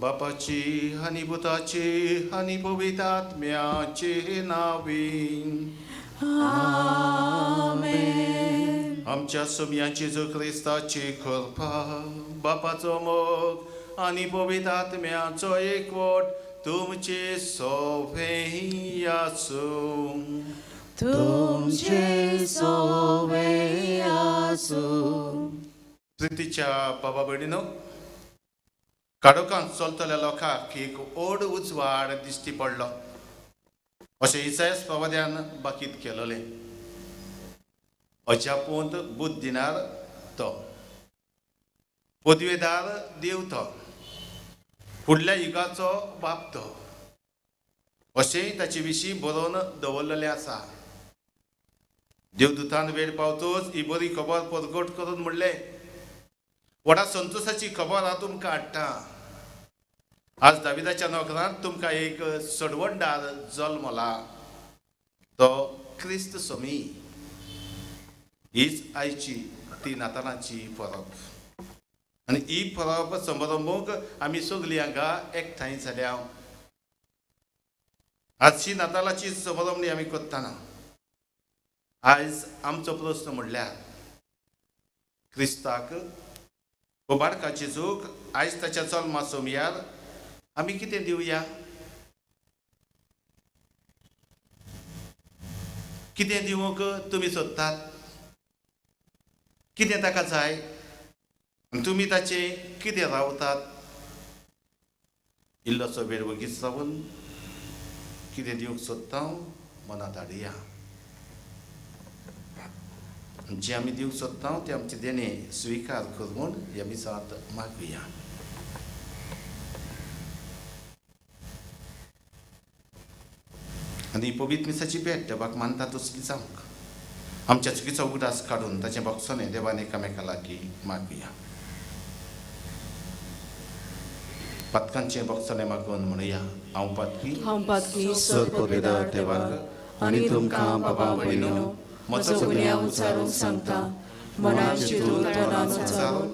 बापाची आणि भुताची आणि पवित्रात्म्याचे नावी आमेन. आमच्या सोम्याची जो ख्रिस्ताची कृपा बापाचो मोग आणि पवित्रात्म्याचो एकवट तुमचे सोबे आसूं. तुमचे सोबे आसूं. प्रितीच्या बाबा भयणीनो, काडोखांत चलतल्या लोकांक एक ओड उजवाड दिश्टी पडलो अशें इसायास प्रवाद्यान बाकीत केलोलें. अजापूंत बुद्ध दिनार तो, पदवेदार देव तो, फुडल्या युगाचो बाप तो अशेंय ताचे विशीं बरोवन दवरलेलें आसा. देवदूतान वेळ पावतोच ही बरी खबर परगट करून म्हणलें, व्हडा संतोशाची खबर हांव तुमकां हाडटा. आज दाविदाच्या नोकरांत तुमकां एक सडवणदार जल्मला, तो क्रिस्त सोमी. हीच आयची ती नातालांची परब आनी ही परब समारंभूक आमी सगळीं हांगा एकठांय जाल्या. आजची नातालाची समारंभणी आमी करतना आयज आमचो प्रस्न म्हणल्यार क्रिस्ताक उबारकाची चूक आयज ताच्या जल्मा सोमयार आमी कितें दिवया? कितें दिवंक तुमी सोदतात? कितें ताका जाय? तुमी ताचे कितें रावतात? इल्लोसो वेळ वगीच रावन कितें दिवंक सोदता मनांत हाडया. जे आमी दिवंक सोदता ते आमचे देणे स्विकार करून ह्या मिसांत मागुया. आनी पवित्र मिसाची भेट देवाक मानता तसली जावंक आमच्या चुकीचो उगडास काडून ताचें बक्षणें देवान एकामेका लागीं मागुया. पातकांचें बक्षणें मागून म्हणुया, हांव पातकी सर पवित्र देवाक आनी तुमकां बाबा भयणीनो म्हजो गुन्यांव उचारूंक सांगता. मनान चिंतून तोंडान उचारून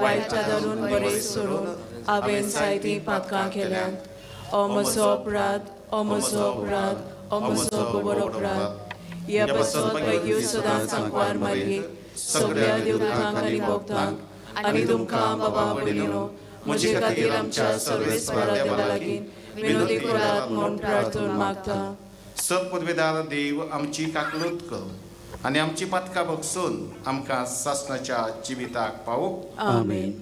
वायटा धरून बरें सोडून हांवें जायतीं पातकां केल्यांत. ओ म्हजो अपराध, ओ म्हजो अपराध, ओ म्हजो बरो अपराध. ह्या बसत पैकी सदांच सांकवार मारये सगळ्या देवदूतांक आनी भक्तांक आनी तुमकां बाबा भयणीनो म्हजे खातीर आमच्या सर्वेस्परा देवा लागीं विनोदी करात म्हूण प्रार्थना मागता. सत पदवेदार देव आमची काकलूत कर आनी आमची पातकां बगसून आमकां सासणाच्या जिविताक पावोवं. आमेन.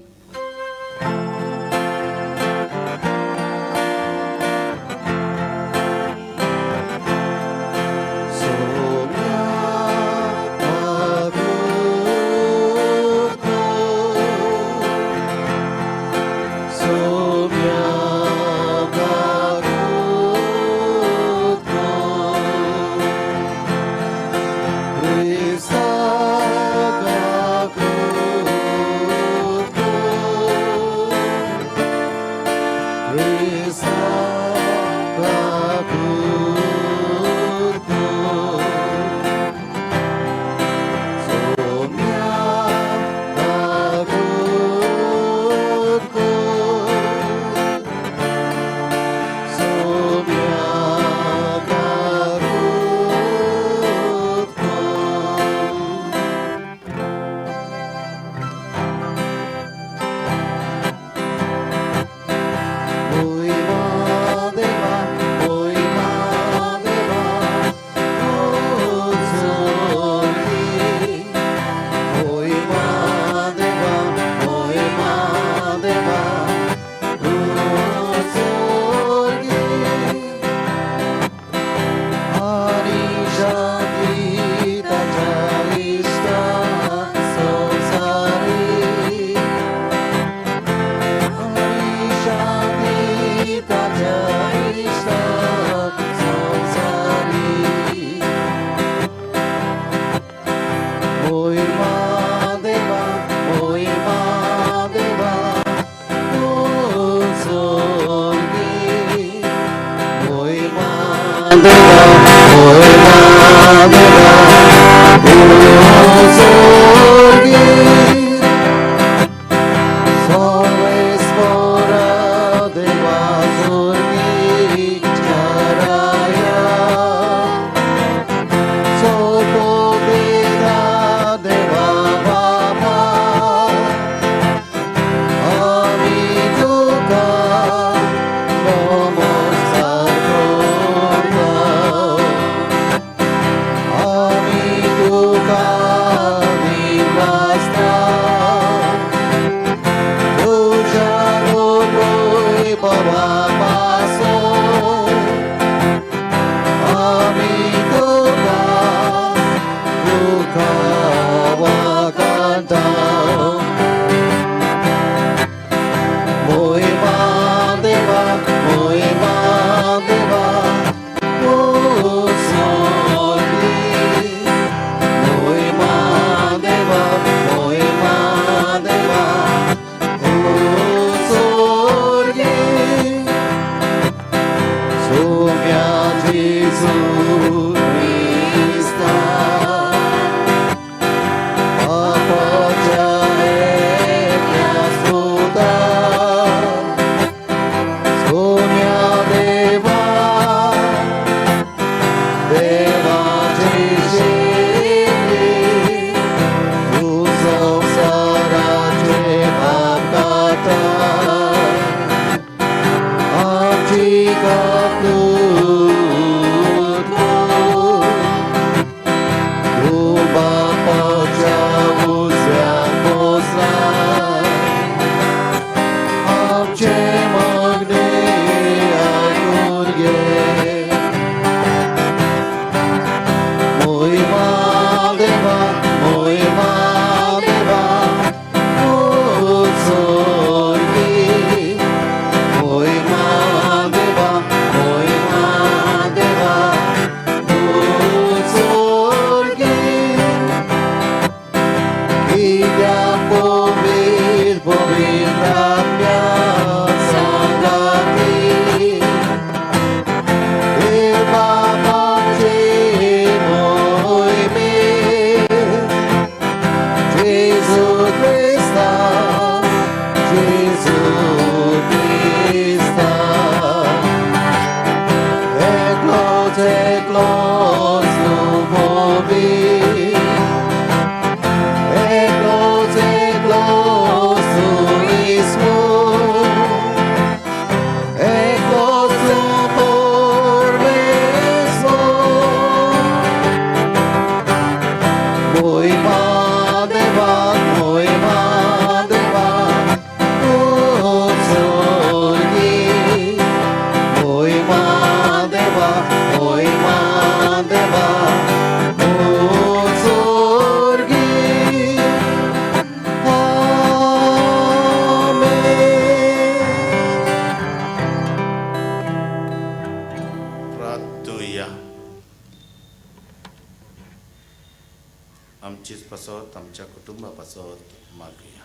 आमचीच पासत आमच्या कुटुंबा पासत मागुया.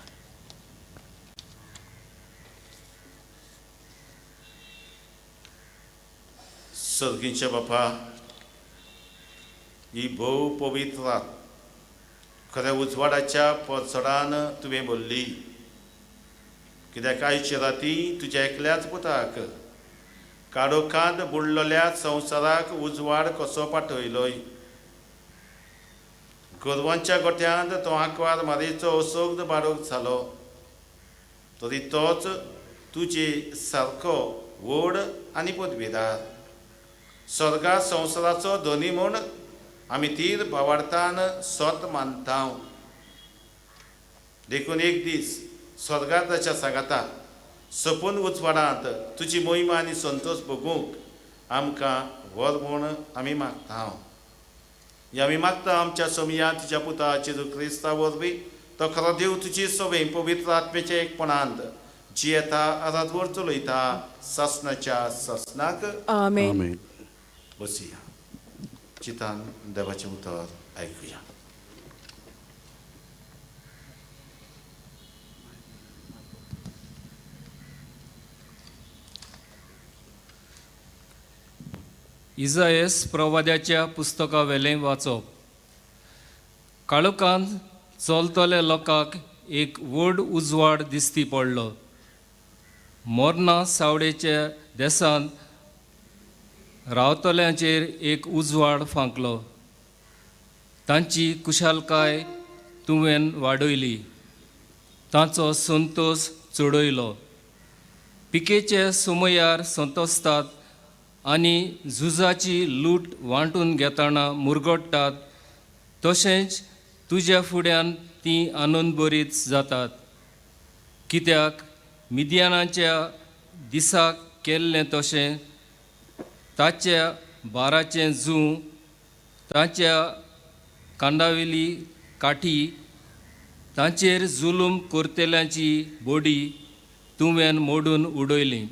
सर्गीच्या बापा, ही भोव पवित्र रात खऱ्या उजवाडाच्या पोरचडान तुवें बोल्ली, कित्याक आयचे राती तुज्या एकल्याच पुताक काडोखांत बुडलेल्या संवसाराक उजवाड कसो पाठयलोय. गोरवांच्या गोठ्यांत तो आंकवार मारेचो असोगद बारोक जालो, तरी तोच तुजे सारको व्हड आनी पदवेदार. स्वर्गा संवसाराचो धनी म्हूण आमी तीर भावार्थान सोत मानता. देखून एक दीस स्वर्गांत ताच्या सांगाता सपून उजवाडांत तुजी मोहिमा आनी संतोश भोगूंक आमकां व्हर म्हूण आमी मागता. आमी मागता आमच्या सोमया तुज्या पुता जेजू क्रिस्ता वरवीं तो खरो देव तुजी सोबे पवित्र आत्मेच्या एकपणांत जियेता आराधवर चलयता सासणाच्या सासणाक. आमेन. बसया. चितान देवाचें उतर आयकुया. इजायस प्रवाद्याच्या पुस्तका वेलें वाचप. काळोखांत चलतले लोकांक एक व्हड उजवाड दिश्टी पडलो. मोर्ना सावडेच्या देसांत रावतल्यांचेर एक उजवाड फांकलो. तांची कुशालकाय तुवें वाडयली, तांचो संतोश चडयलो. पिकेचे सुमयार संतोसतात आनी झुजाची लूट वांटून घेतना मुरगडटात, तशेंच तुज्या फुड्यान तीं आनंदभरीत जातात. कित्याक मिदियानाच्या दिसाक केल्लें तशें ताच्या बाराचें जूं, ताच्या कांडावेली काठी, तांचेर जुलूम करतेल्यांची बोडी तुवें मोडून उडयली.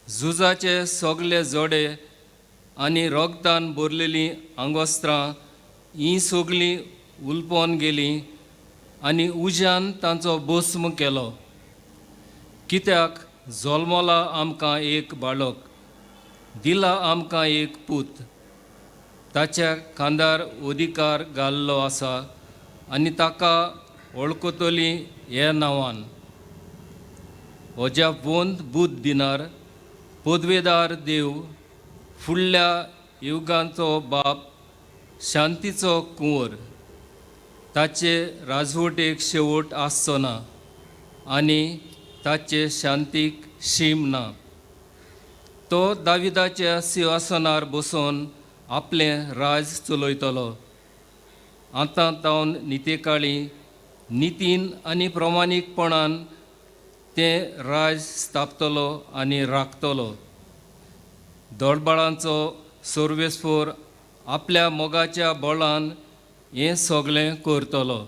झुजाचे सगळे जोडे आनी रोगतान भरलेलीं आंगवस्त्रां हीं सगळीं उलपोन गेलीं आनी उज्यान तांचो भस्म केलो. कित्याक जल्मला आमकां एक बाळक, दिला आमकां एक पूत. ताच्या खांदार अधिकार घाल्लो आसा आनी ताका वळखतलीं ह्या नांवान: अजापवंत बुद्ध दिनार, पदवेदार देव, फुडल्या युगांचो बाप, शांतीचो कुंवर. ताचे राजवटेक शेवट आसचो ना आनी ताचे शांतीक शीम ना. तो दाविदाच्या सिंहासनार बसून आपलें राज चलयतलो. आतां तावन नितेकाळी नितीन आनी प्रमाणीकपणान तें राज स्थापतलो आनी राखतलो. दोडबाळांचो सर्वेस्वर आपल्या मोगाच्या बळान हें सगळें करतलो.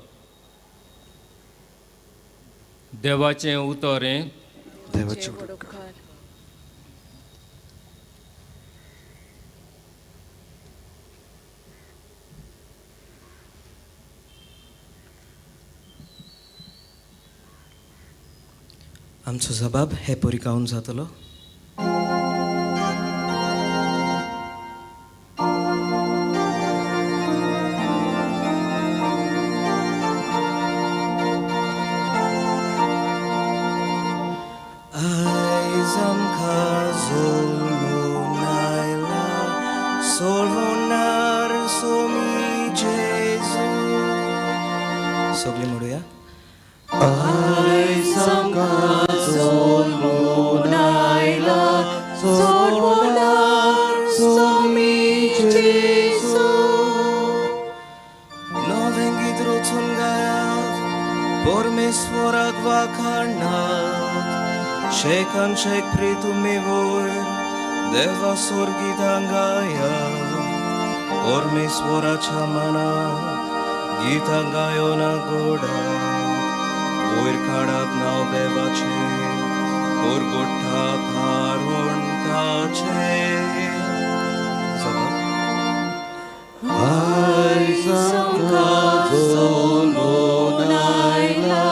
देवाचें उतर हें. आमचो जबाब हे परिकावून जातलो. आयज आमकां जल्मून आयला सोडवणार सोमी जेजू. सगळीं म्हणुया. आयज आमकां जल्मून आयला सोडवणार सोमी जेजू. नवें गीत रचून गायात, परमेश्वराक वाखाणात. शेकान शेक प्रितुमी वयर देवा स्वर्गितां गायात. परमेश्वराच्या मनाक गितां गायोना गोडात. वयर काडात नांव देवाचें, परगोट्टात हारून ताचें. आयज आमकां जल्मून आयला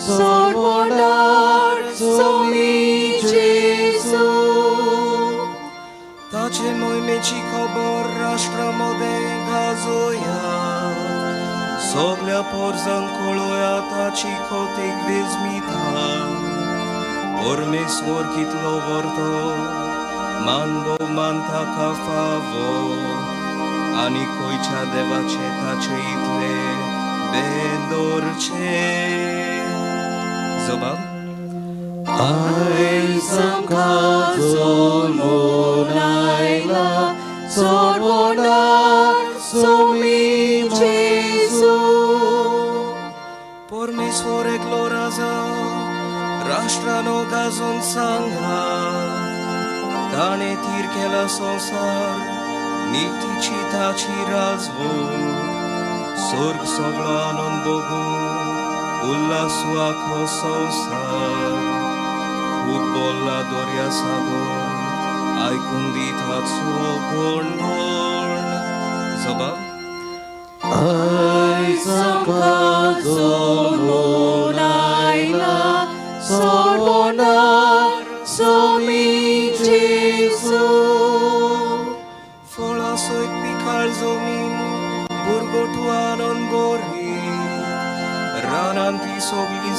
सोडवणार सोमी जेजू. ताचे मोहिमेची खबर राष्ट्रांमदें गाजोयात. सगळ्या पोरसांक कळोवया ताची खोतीक वेजमिता. परमेश्वर कितलो व्हरतो, मान भोवमान ताका फावो. आनी खंयच्या देवाचे ताचे इतले बेंदोरचे. जबाब. आयज आमकां जल्मून आयला सोडवणार सोमी जेजू. परमेश्वर एकलो राजा, राष्ट्रानो गाजोन सांगात. ताणें थीर केला संवसार, नितीची ताची राजवट. स्वर्ग सगळो आनंद भोगू, उल्हासू आखो संवसार. खूब बोल्ला दर्या सागर, आयकून दीत हाचो गोंडोळ. जबाब. आयज आमकां जल्मून आयला सोडवणार सोमी जेजू.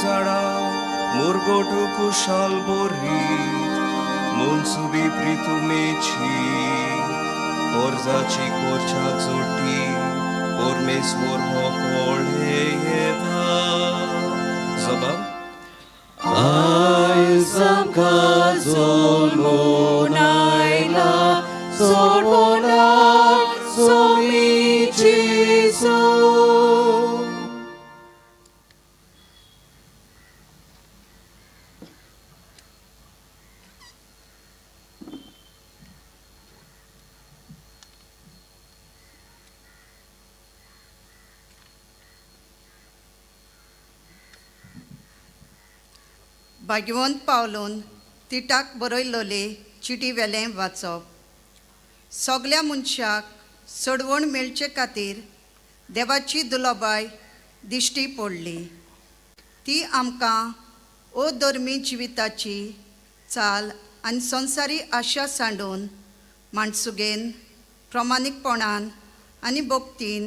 झाडां मुरगोटू कुशाल बोरीत मुनसुबी प्रितुमेची पोरजाची कोरच्या जोटी परमेश्वर हो कोळेवा जबाब आयज आमकां जल्मून आयला सोडवणाक सोमी जेजू. भाग्यवंत पावलून तिटाक बरयलोले चिटी वेलें वाचप. सगल्या मनशाक सोडवण मेळचे खातीर देवाची दुलोबाय दिश्टी पडली. ती आमकां अधर्मी जिविताची चाल आनी संवसारी आशा सांडून माणसुगेन प्रमाणीकपणान आनी भक्तीन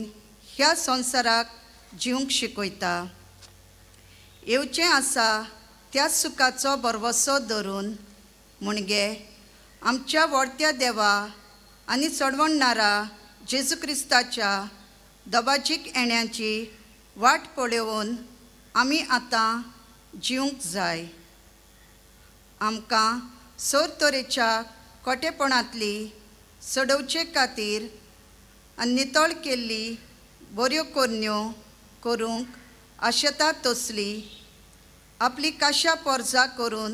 ह्या संवसाराक जिवंक शिकयता. येवचें आसा त्या सुखाचो भरवसो धरून म्हणजे आमच्या व्हडत्या देवा आनी सोडवणारा जेजू क्रिस्ताच्या दबाजीक येण्याची वाट पळोवन आमी आतां जिवंक जाय. आमकां सर तरेच्या खोटेपणांतली सोडोवचे खातीर आनी नितळ केल्ली बऱ्यो कोरण्यो करूंक आशेता तसली आपली काशा पोरजा करून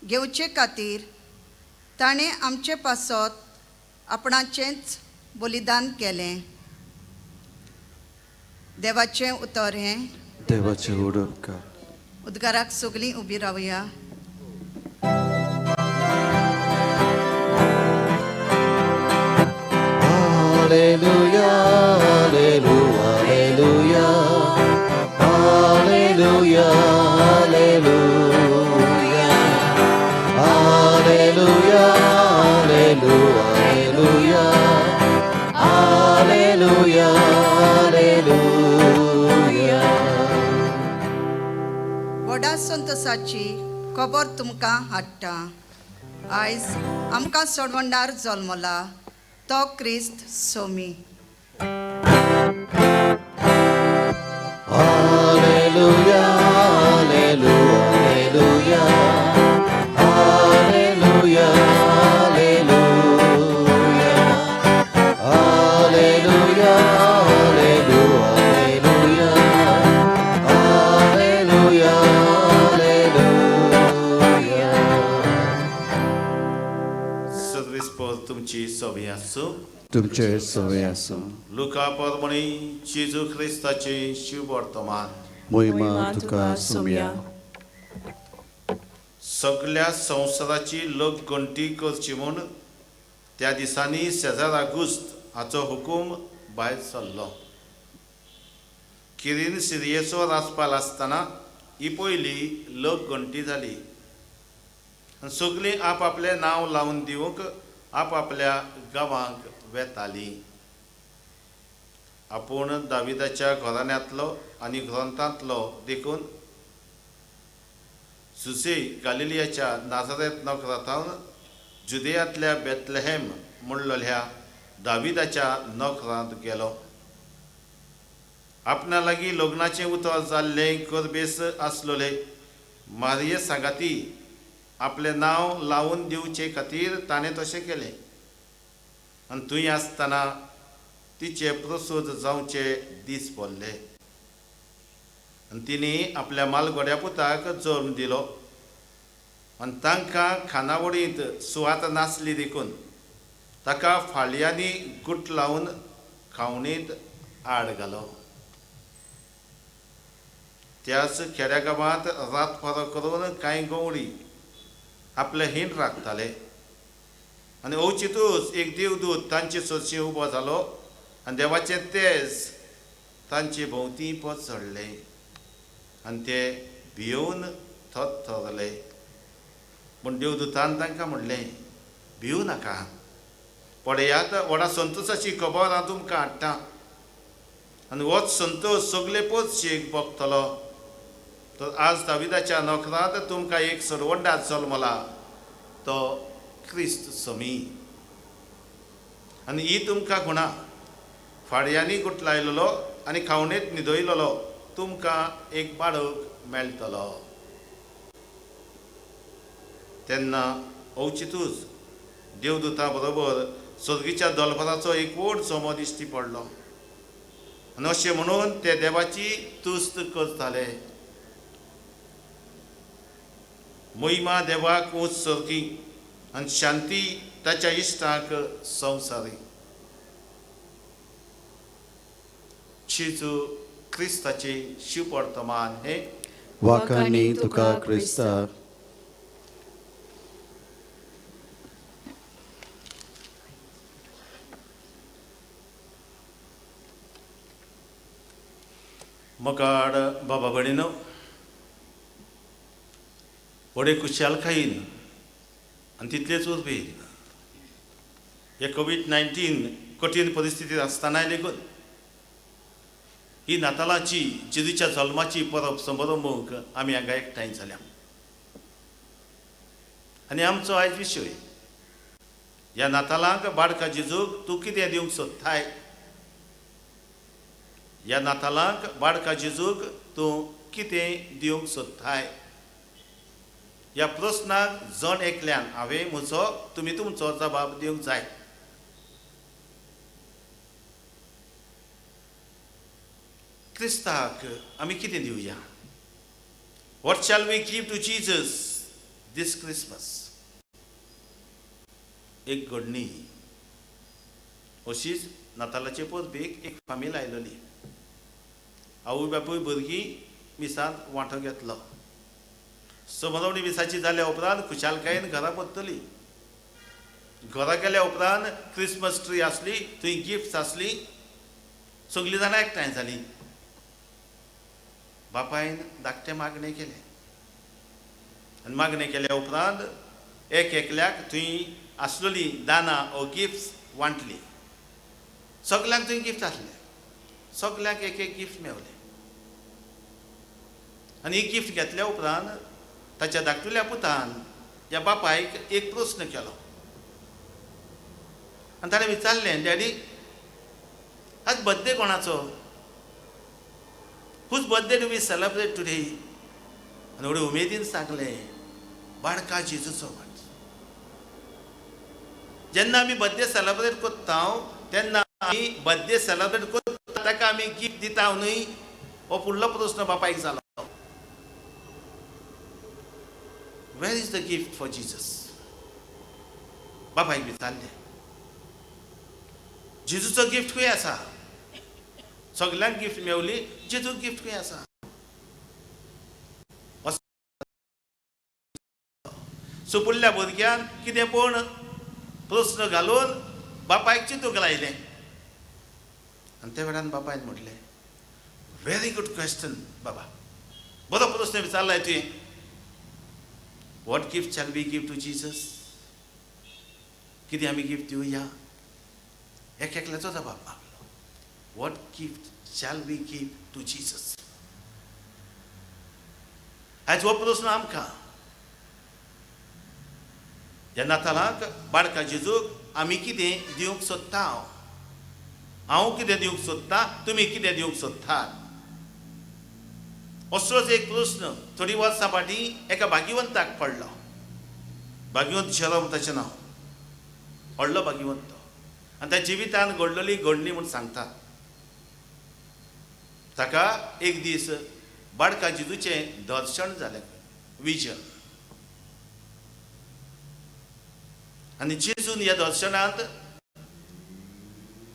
घेवचे खातीर ताणें आमचे पासत आपणाचेंच बलिदान केलें. देवाचें उतर हें देवाचे उडोवकार. उद्गाराक सगळीं उबी रावया. Hallelujah, hallelujah, hallelujah, hallelujah, hallelujah, hallelujah, hallelujah, hallelujah, hallelujah. व्हडा संतोसाची खबर तुमकां हाडटा. आयज आमकां सोडवणार जल्मला तो क्रिस्त Somi. Hallelujah, hallelujah, hallelujah, hallelujah, hallelujah, hallelujah, hallelujah, hallelujah. सदविस्पर तुमची सवय आसूं. तुमचे सवय आसूं. लुका परमणी जेजू ख्रिस्ताचे शिव वर्तमान. मोहिमा तुका सोम्या. सगळ्या संवसाराची लोक गणती करची म्हूण त्या दिसांनी शेजार आगुस्त हाचो हुकूम भायर सरलो. किरीन सिरियेचो राजपाल आसतना ही पयली लोक गणती जाली. सगळीं आपआपलें नांव लावन दिवंक आपआपल्या गांवांक वेतालीं. आपूण दाविदाच्या घराण्यांतलो आनी ग्रंथांतलो देखून सुसे गालिलियाच्या नाझारेत नगरांतल्यान जुदेयांतल्या बेथलेहेम म्हणलेल्या दाविदाच्या नगरांत गेलो. आपणा लागीं लग्नाचें उतर जाल्लें करबेस आसलोले मारये सांगाती आपलें नांव लावन दिवचे खातीर ताणें तशें केलें. आनी थंय आसतना तिचे प्रसूत जावचे दीस पडले. आनी तिणी आपल्या मालगोड्या पुताक जल्म दिलो. आनी तांकां खानावळींत सुवात नासली देखून ताका फाळयांनी गुट लावन खावणींत आड घालो. त्याच खेड्या गांवांत रात फारो करून कांय गवळी आपले हिंड राखताले. आनी अवचितूच एक देवदूत तांचे सोरशी उबो जालो आनी देवाचें तेज तांचे भोंवती पसरलें आनी ते भियोवन थरथरले. पूण देवदूतान तांकां म्हणलें, भिवू नाका. पळयात, व्हडा संतोशाची खबर हांव तुमकां हाडटां. आनी होच संतोश सगळे पोरशेक भोगतलो. तर आज दाविदाच्या नोकरांत तुमकां एक सरवंडा जल्मला तो क्रिस्त समी. आनी ही तुमकां गुणां फाडयांनी गुटलायलेलो आनी खावणेत न्हिदयलेलो तुमकां एक बाळक मेळटलो. तेन्ना औचितूच देवदूता बरोबर सर्गीच्या दलबराचो एक व्हड जमो दिश्टी पडलो आनी अशें म्हणून ते देवाची तुस्त करताले. महिमा देवाक उंच सर्गी आनी शांती ताच्या इश्टाक संवसारी. जेजू क्रिस्ताचे शुभ वर्तमान हे वाखाणी तुका क्रिस्ता. मोगाड बाबा भयणीनो, व्हडे खुशालकायेन आनी तितलेच उर्बेन हे कोविड-19 कठीण परिस्थितीत आसतनाय लेगून ही नातालाची जेजूच्या जल्माची परब समारंभूक आमी हांगा एकठांय जाल्या. आनी आमचो आयज विशय ह्या नातालांक बाळका जेजूक तूं कितें दिवंक सोदताय. ह्या नातालांक बाळका जेजूक तूं कितें दिवंक सोदताय. ह्या प्रस्नाक जण एकल्यान हांवें म्हजो तुमी तुमचो जबाब दिवंक जाय. क्रिस्ताक आमी कितें दिवया. What shall we give to Jesus this Christmas? एक घडणी अशीच नातालाचे परबेक एक फामील आयलोली. आवय बापूय भुरगीं मिसांत वांटो घेतलो. समारंभणी मिसाची जाल्या उपरांत खुशालकायेन घरा परतली. घरा गेल्या उपरांत क्रिसमस ट्री आसली, थंय गिफ्ट्स आसली. सगळीं जाणां एकठांय जालीं. बापायन धाकटें मागणें केलें आनी मागणें केल्या उपरांत एक एकल्याक थंय आसलेली दानां ओ गिफ्ट्स वांटली. सगल्यांक थंय गिफ्ट आसलें. सगल्यांक एक एक गिफ्ट मेवलें. आनी ही गिफ्ट घेतल्या उपरांत ताच्या धाकटुल्या पुतान ह्या बापायक एक प्रस्न केलो आनी ताणें विचारलें, डॅडी आज बर्थडे कोणाचो? Whose birthday do we celebrate today? आनी एवढे उमेदीन सांगलें, बाळका जेजूचो म्हण. जेन्ना आमी बर्थडे सेलेब्रेट करता तेन्ना आमी बर्थडे सेलेब्रेट करता ताका आमी गिफ्ट दिता न्हय. हो फुडलो प्रस्न बापायक जालो. Where is the gift for Jesus? बापायक विचारलें, जेजूचो गिफ्ट खंय आसा? सगल्यांक गिफ्ट मेवली, जेजूक गिफ्ट खंय आसा? सुपुल्ल्या भुरग्यान कितें पूण प्रस्न घालून बापायक चिंतूंक लायलें. आनी त्या वेळान बापायन म्हटलें, व्हेरी गुड क्वेश्चन बाबा, बरो प्रस्न विचारलाय तुवें. What gift shall we give to Jesus? कितें आमी गिफ्ट दिवया? एक एकल्याचो जबाब मागलो. What gift shall we give to Jesus? आयज हो प्रस्न आमकां ह्या नातालांक बाळका जेजूक आमी कितें दिवंक सोदता. हांव कितें दिवंक सोदतां, तुमी कितें दिवंक सोदतात. असोच एक प्रस्न थोडी वर्सां फाटीं एका भाग्यवंताक पडलो. भाग्यवंत जेरोम ताचें नांव. व्हडलो भाग्यवंत आनी त्या जिवितान घडलेली घडणी म्हूण सांगतात. ताका एक दीस बाळका जेजूचें दर्शन जालें, विजन. आनी जेजून ह्या दर्शनांत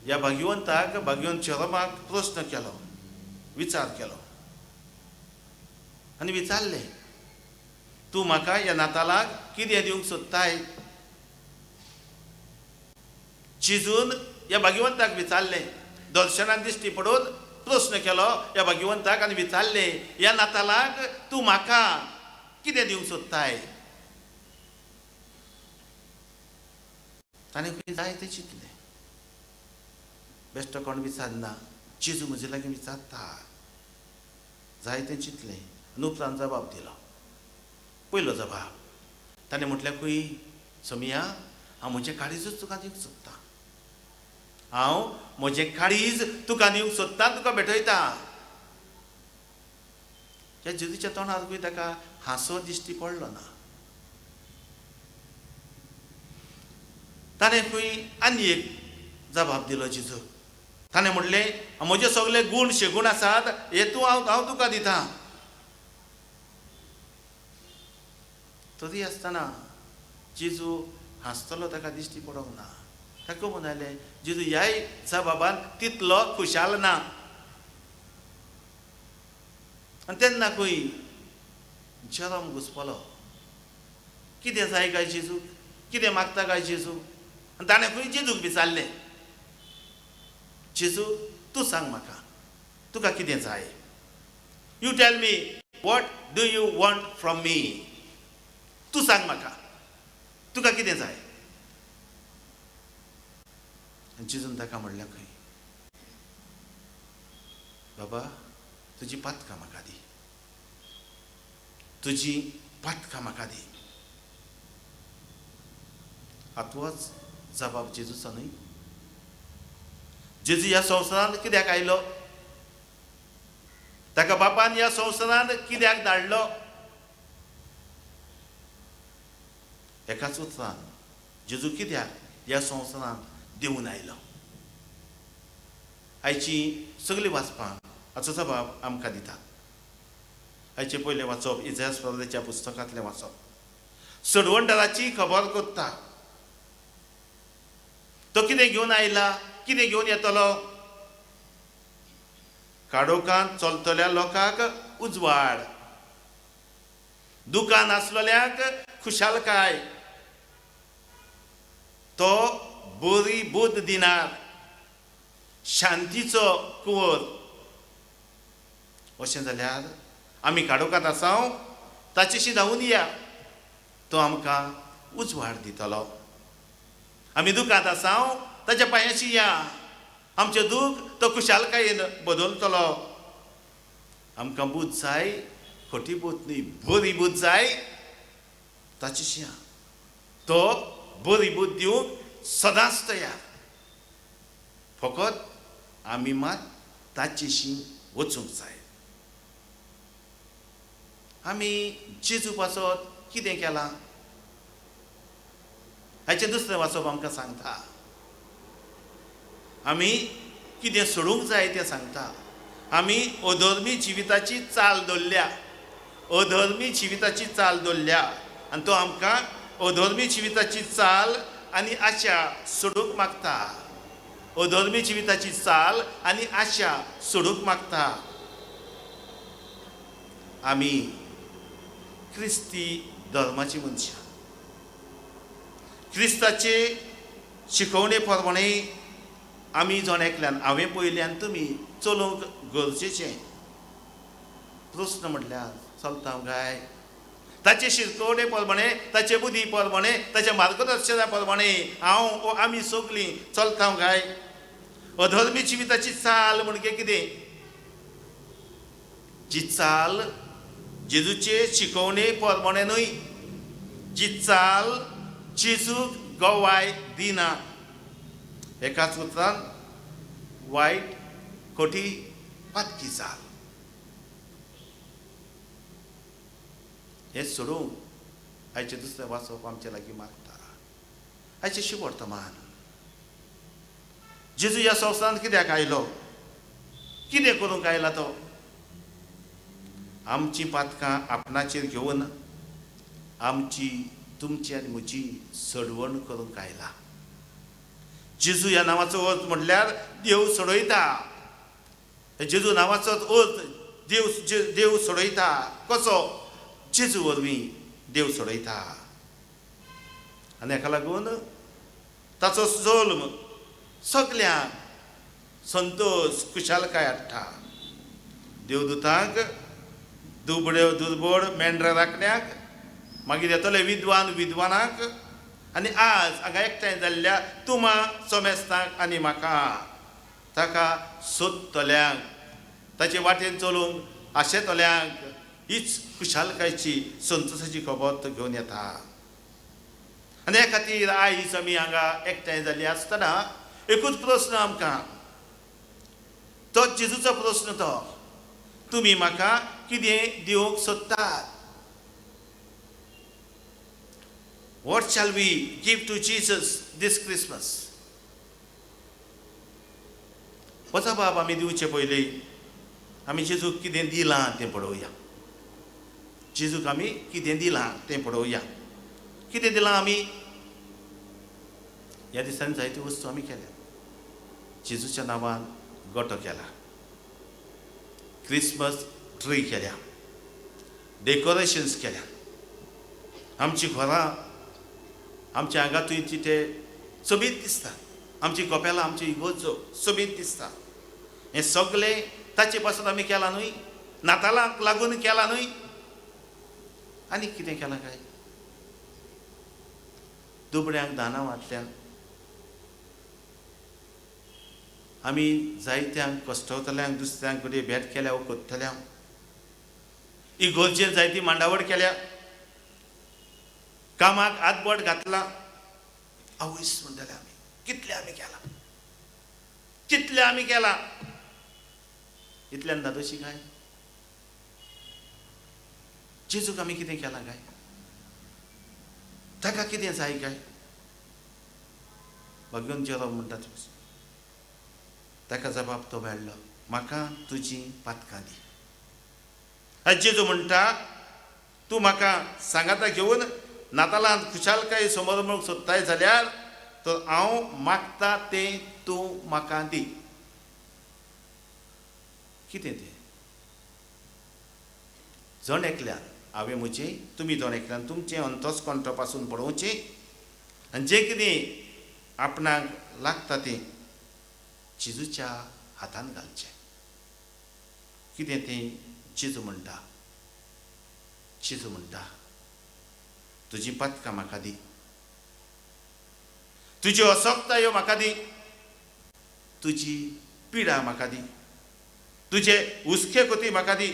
ह्या भाग्यवंताक भाग्यवंत जेरोमाक प्रस्न केलो, विचार केलो आनी विचारलें, तूं म्हाका ह्या नातालाक कितें दिवंक सोदताय? जेजून ह्या भाग्यवंताक विचारलें. दर्शनान दिश्टी पडून प्रस्न केलो ह्या भाग्यवंताक आनी विचारलें, ह्या नातालाक तूं म्हाका कितें दिवंक सोदताय? ताणें खंय जाय तें चिंतलें. बेश्टो कोण विचारना, जेजू म्हजे लागीं विचारता. जाय तें चिंतलें आनी उपरांत जबाब दिलो. पयलो जबाब ताणें म्हटल्यार खंय समिया हांव म्हजें काळीजूच तुका दिवंक सोदतां. हांव म्हजें काळीज तुका दिवंक सोदतां, तुका भेटयता. ह्या जेजूच्या तोंडार खंय ताका हांसो दिश्टी पडलो ना. ताणें खंय आनी एक जबाब दिलो जेजूक. ताणें म्हटलें म्हजे सगळे गूण शेगूण आसात हे हांव तुका दितां. तरी आसतना जेजू हांसतलो ताका दिश्टी पडोंक ना. ताका म्हणालें जेजू ह्याय जबाबान तितलो खुशाल ना. आनी तेन्ना खंय जरम घुसपलो. कितें जाय काय जेजू, कितें मागता काय जेजू. आनी ताणें खंय जेजूक विचारलें जेजू तूं सांग म्हाका तुका कितें जाय. You tell me what do you want from me. तूं सांग म्हाका तुका कितें जाय. जेजून ताका म्हणलें खंय बाबा तुजी पातकां म्हाका दी, तुजी पातकां म्हाका दी. हातूच जबाब जेजूचो न्हय. जेजू ह्या संवसारांत कित्याक आयलो, ताका बापान ह्या संवसारांत कित्याक धाडलो. एकाच उतरान जेजू कित्याक ह्या संवसारांत देवून आयलो. आयची सगळीं वाचपां हाचो जबाब आमकां दितात. आयचें पयलें वाचप इजायास प्रवक्त्याच्या पुस्तकांतलें वाचप. सडवंडराची खबर कोत्ता. तो कितें घेवन आयला, कितें घेवन येतलो. काडोखांत चलतल्या लोकांक उजवाड, दुकान आसलेल्यांक खुशालकाय. तो बरी बुद्ध दिनार, शांतीचो कुंवर. अशें जाल्यार आमी काडोखांत आसांव ताचेशी धांवून या, तो आमकां उजवाड दितलो. आमी दुखांत आसांव ताच्या पांयाशी या, आमचें दूख तो खुशालकायेन बदलतलो. आमकां बूद जाय, खोटी बूद न्ही, बरी बूद जाय ताचेशी या. तो बरी बूद दिवंक सदांच तयार. फकत आमी मात ताचेशी वचूंक जाय. आमी जेजू पासत कितें केलां हाचें दुसरें वाचप आमकां सांगता. आमी कितें सोडूंक जाय तें सांगता. आमी अधर्मी जिविताची चाल दवरल्या, अधर्मी जिविताची चाल दवरल्या. आनी तो आमकां अधर्मी जिविताची चाल आनी आशा सोडूंक मागता. अधर्मी जिविताची चाल आनी आशा सोडूंक मागता. आमी क्रिस्ती धर्माची मनशां. क्रिस्ताचे शिकवणे प्रमाणे आमी जणेकल्यान हांवें पयल्यान तुमी चलोवंक गरजेचें. प्रस्न म्हटल्यार चलता काय ताचे शिकवणे प्रमाणे, ताचे बुद्धी प्रमाणे, ताच्या मार्गदर्शना प्रमाणे हांव आमी सगळीं चलता काय. अधर्मी जिविताची चाल म्हणजे कितें. जी चाल जेजूचे शिकवणे प्रमाणे न्हय, जी चाल जेजूक गोवाय दिना. एकाच उतरान वायट, खोटी, पातकी चाल. हें सोडूंक आयचें दुसरें वाचप आमचे लागीं मागता. आयचें शुभ वर्तमान. जेजू ह्या संवसारांत कित्याक आयलो, कितें करूंक आयला तो. आमची पातकां आपणाचेर घेवन आमची, तुमची आनी म्हजी सडवण करूंक आयला. जेजू ह्या नांवाचो अर्थ म्हटल्यार देव सोडयता. जेजू नांवाचो अर्थ देव सोडयता. कसो. जेजू वरवीं देव सोडयता. आनी हाका लागून ताचो जल्म सगल्यांक संतोश, खुशालकाय हाडटा. देवदूतांक, दुबड्यो दुर्बड मेंढरां राखण्याक, मागीर येतले विद्वान विद्वानाक, आनी आज हांगा एकठांय जाल्ल्या तुमां सोमेस्तांक आनी म्हाका. ताका सोदतल्यांक, ताचे वाटेन चलूंक आशेतल्यांक हीच खुशालकायची संतोशाची खबर तो घेवन येता. आनी ह्या खातीर आयज आमी हांगा एकठांय जाल्ली आसतना एकूच प्रस्न आमकां, तो जेजूचो प्रस्न तो, तुमी म्हाका कितें दिवंक सोदतात? What shall we give to Jesus this Christmas? हो जबाब आमी दिवचे पयलीं आमी जेजूक कितें दिलां तें पळोवया. जेजूक आमी कितें दिलां तें पळोवया. कितें दिलां आमी? ह्या दिसांनी जायत्यो वस्तू आमी केल्या. जेजूच्या नांवान गोठो केला, क्रिसमस ट्री केल्या, डेकोरेशन्स केल्या, आमची घरां आमच्या आंगातूय ते सोबीत दिसता, आमची कपेलां आमची इगोर्जो सोबीत दिसता. हें सगळें ताचे पासून आमी केलां न्हय, नातालांक लागून केलां न्हय. आनी कितें केलां काय? दुबळ्यांक दानां वांटल्यान, आमी जायत्यांक कश्टवतल्यांक दुसऱ्यांक कडेन भेट केल्या वा कोत्तल्यांक, इगोर्जेर जायती मांडावळ केल्या, कामाक आदबोट घातला. आवयस म्हणटले आमी कितलें आमी केलां, कितलें आमी केलां. इतल्यान दादोशी काय? जेजूक आमी कितें केलां काय? ताका कितें जाय काय? भगवन जेरो म्हणटा तशें ताका जबाब तो मेळ्ळो, म्हाका तुजी पातकां दी. आयज जेजू म्हणटा, तूं म्हाका सांगाता घेवन नातालांत खुशालकाय समारंभाक सोदताय जाल्यार तर हांव मागता तें तूं म्हाका दी. कितें तें? जण एकल्यान हांवें म्हजें, तुमी जण एकल्यान तुमचें अंतस्कंठ पासून पळोवचें आनी जें कितें आपणाक लागता तें जेजूच्या हातान घालचें. कितें तें? जेजू म्हणटा, जेजू म्हणटा तुजी पातकां म्हाका दी, तुज्यो असोक्तायो म्हाका दी, तुजी पिडा म्हाका दी, तुजे हुस्के कोती म्हाका दी,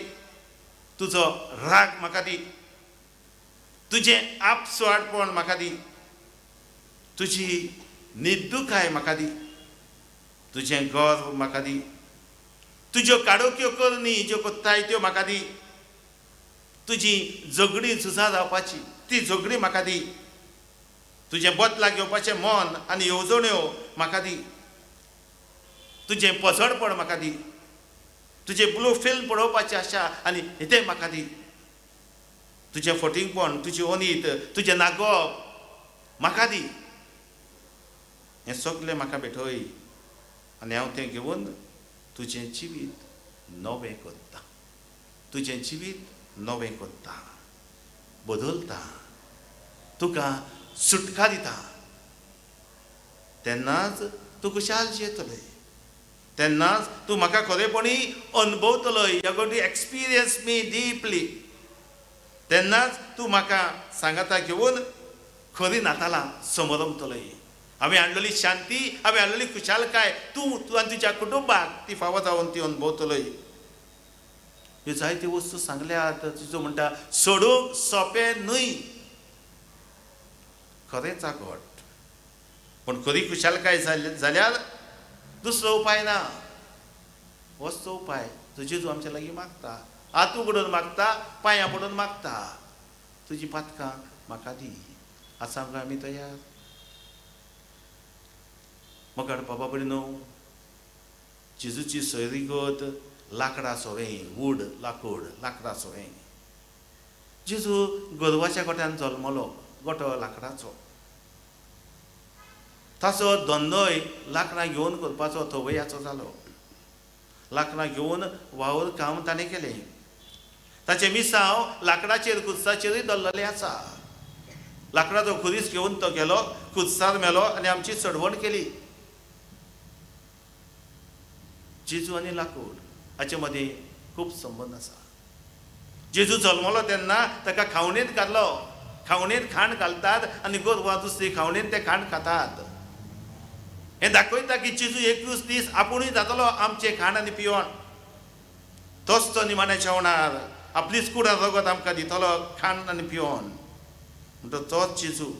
तुजो राग म्हाका दी, तुजें आपसवाडपण म्हाका दी, तुजी निर्दुकाय म्हाका दी, तुजें गर्व म्हाका दी, तुज्यो काडोक्यो करणी ज्यो कोत्ताय त्यो म्हाका दी, तुजी झगडी झुजा जावपाची ती झगडी म्हाका दी, तुजें बदला घेवपाचें मन आनी येवजण्यो म्हाका दी, तुजें पसडपण म्हाका दी, तुजें ब्लू फिल्म पळोवपाची आशा आनी तें म्हाका दी, तुजें फटिंगपण, तुजी ओनीत, तुजें नागोवप म्हाका दी. हें सगळें म्हाका भेटय आनी हांव तें घेवन तुजें जिवीत नवें करता, तुजें जिवीत नवें करता, बदलता, तुका सुटका दिता. तेन्नाच तूं खुशाल जियेतलें, तेन्नाच तूं म्हाका खरेपणी अनुभवतलो. You are going to experience me deeply. तेन्नाच तूं म्हाका सांगाता घेवन खरी नातालां समरमतलय. हांवें हाडलेली शांती, हांवें हाडलेली खुशालकाय तूं आनी तुज्या कुटुंबाक ती फावो जावन ती अनुभवतलय. ह्यो जायत्यो वस्तू सांगल्यात. तुजो म्हणटा सोडूंक सोंपें न्हय, खरेंच आगोट. पूण खरी खुशालकाय जाल्यार दुसरो उपाय ना. होच तो उपाय जो जेजू आमच्या लागीं मागता. हात उगडून मागता, पांयां पडून मागता, तुजी पातकां म्हाका दी. आसा काय आमी तयार? मोगाड बाबा भयणो, जेजूची सोयरीगत लांकडां सोवें, वूड लाकूड लांकडां सोवें. जेजू गोरवाच्या गोठ्यान जल्मलो, गोठो लांकडाचो. ताचो धंदोय लांकडां घेवन करपाचो थवयाचो जालो. लांकडां घेवन वावर काम ताणें केलें. ताचे मिसांव लांकडाचेर खुर्साचेरूय दल्लले आसा. लांकडाचो खुरीस घेवन तो गेलो, खुर्सार मेलो आनी आमची चडवण केली. जेजू आनी लाकूड हाचे मदीं खूब संबंद आसा. जेजू जल्मलो तेन्ना ताका खावणेंत घातलो. खावणेंत खाण घालतात आनी गोरवां दुसरी खावणेंत ते खाण खातात. हें दाखयता की जेजू 21 दीस आपुणूय जातलो आमचें खाण आनी पिवण. तोच तो निमाण्या जेवणार आपलीच कुडां रगत आमकां दितलो खाण आनी पिवण म्हणटकच तोच जेजू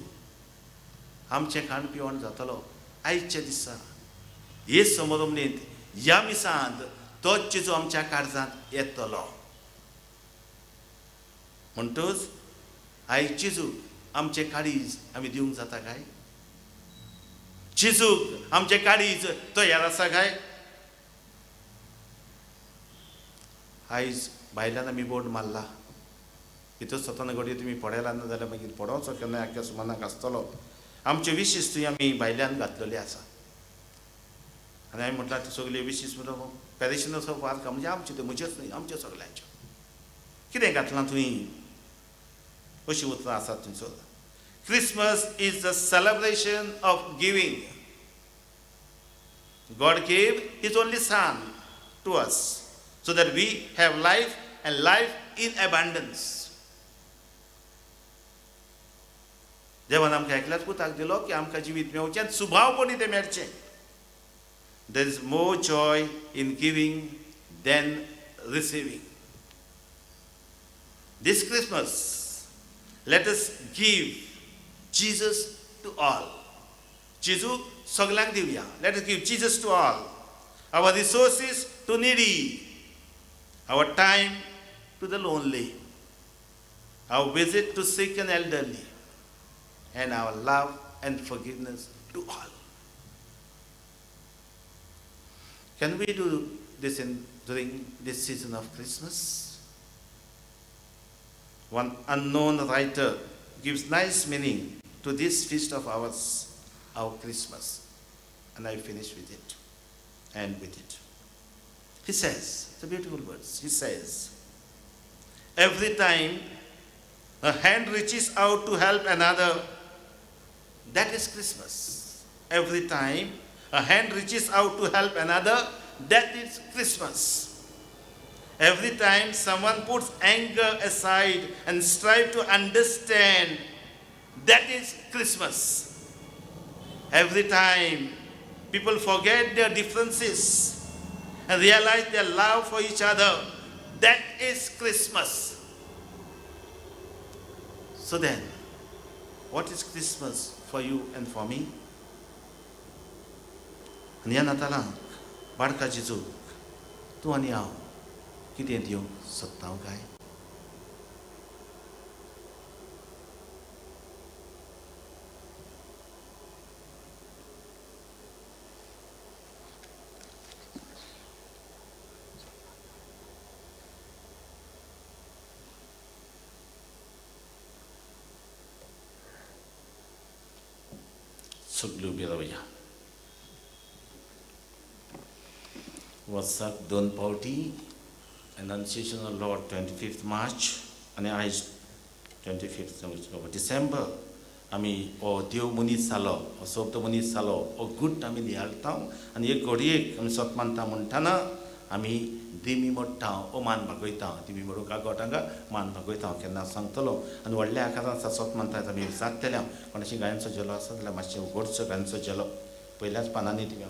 आमचें खाण पिवण जातलो आयच्या दिसा हे समरमणींत ह्या मिसांत तोच जेजू आमच्या काळजांत येतलो म्हणटच आयज जेजू आमचें काळीज आमी दिवंक जाता काय जेजूक आमचें काळीज तयार आसा काय आयज भायल्यान आमी बोर्ड मारला भितर सतना घडये तुमी पडयला ना जाल्यार मागीर पडोवचो केन्ना आख्या सुमानाक आसतलो आमच्यो विशीस थंय आमी भायल्यान घातलेल्यो आसा आनी हांवें म्हटल्यार सगळे विशीस म्हणून पॅरिशनर्स ऑफ वार्का म्हणजे आमच्यो त्यो म्हज्योच न्हय आमच्यो सगळ्यांच्यो कितें घातलां थंय अशीं उतरां आसात थंयसर Christmas is the celebration of giving God gave his only son to us so that we have life and life in abundance. देवान आमकां एकल्याच पुताक दिलो की आमकां जिवीत मेळचें आनी सुभावपणी तें मेळचें. There is more joy in giving than receiving. This Christmas, let us give Jesus to all. जेजू सगळ्यांक दिवया. Let us give Jesus to all. Our resources to needy. Our time to the lonely, our visit to sick and elderly, and our love and forgiveness to all. Can we do this during this season of Christmas? One unknown writer gives nice meaning to this feast of ours, our Christmas, and I finish with it, and with it. He says, it's a beautiful words. He says, every time a hand reaches out to help another, that is Christmas. Every time a hand reaches out to help another, that is Christmas. Every time someone puts anger aside and strives to understand, that is Christmas. Every time people forget their differences and realize their love for each other, that is Christmas. So then, what is Christmas for you and for me? आनी ह्या नातालांक बाळका जेजूक तूं आनी हांव कितें दिवंक सोदता काय सगळी उबी रावया वर्साक 2 फावटी एनाउन्सिएशन ऑफ लॉर्ड 25th मार्च आनी आयज 25th डिसेंबर आमी हो देव मनीस जालो हो सोबतो मनीस जालो हो गूट आमी नियाळटा आनी एक घडयेक आमी सोत मानता म्हणटाना आमी दिमी मोडटा ओ मान भागयता दिमी मोडून कागोटांगा मान भागयता हांव केन्ना सांगतलो आनी व्हडल्या आकारान सत मानता आमी जातले कोणाची गायनचो जेलो आसा जाल्यार मातशें उगडचो गायनचो जेलो पयल्याच पानांनी दिव्या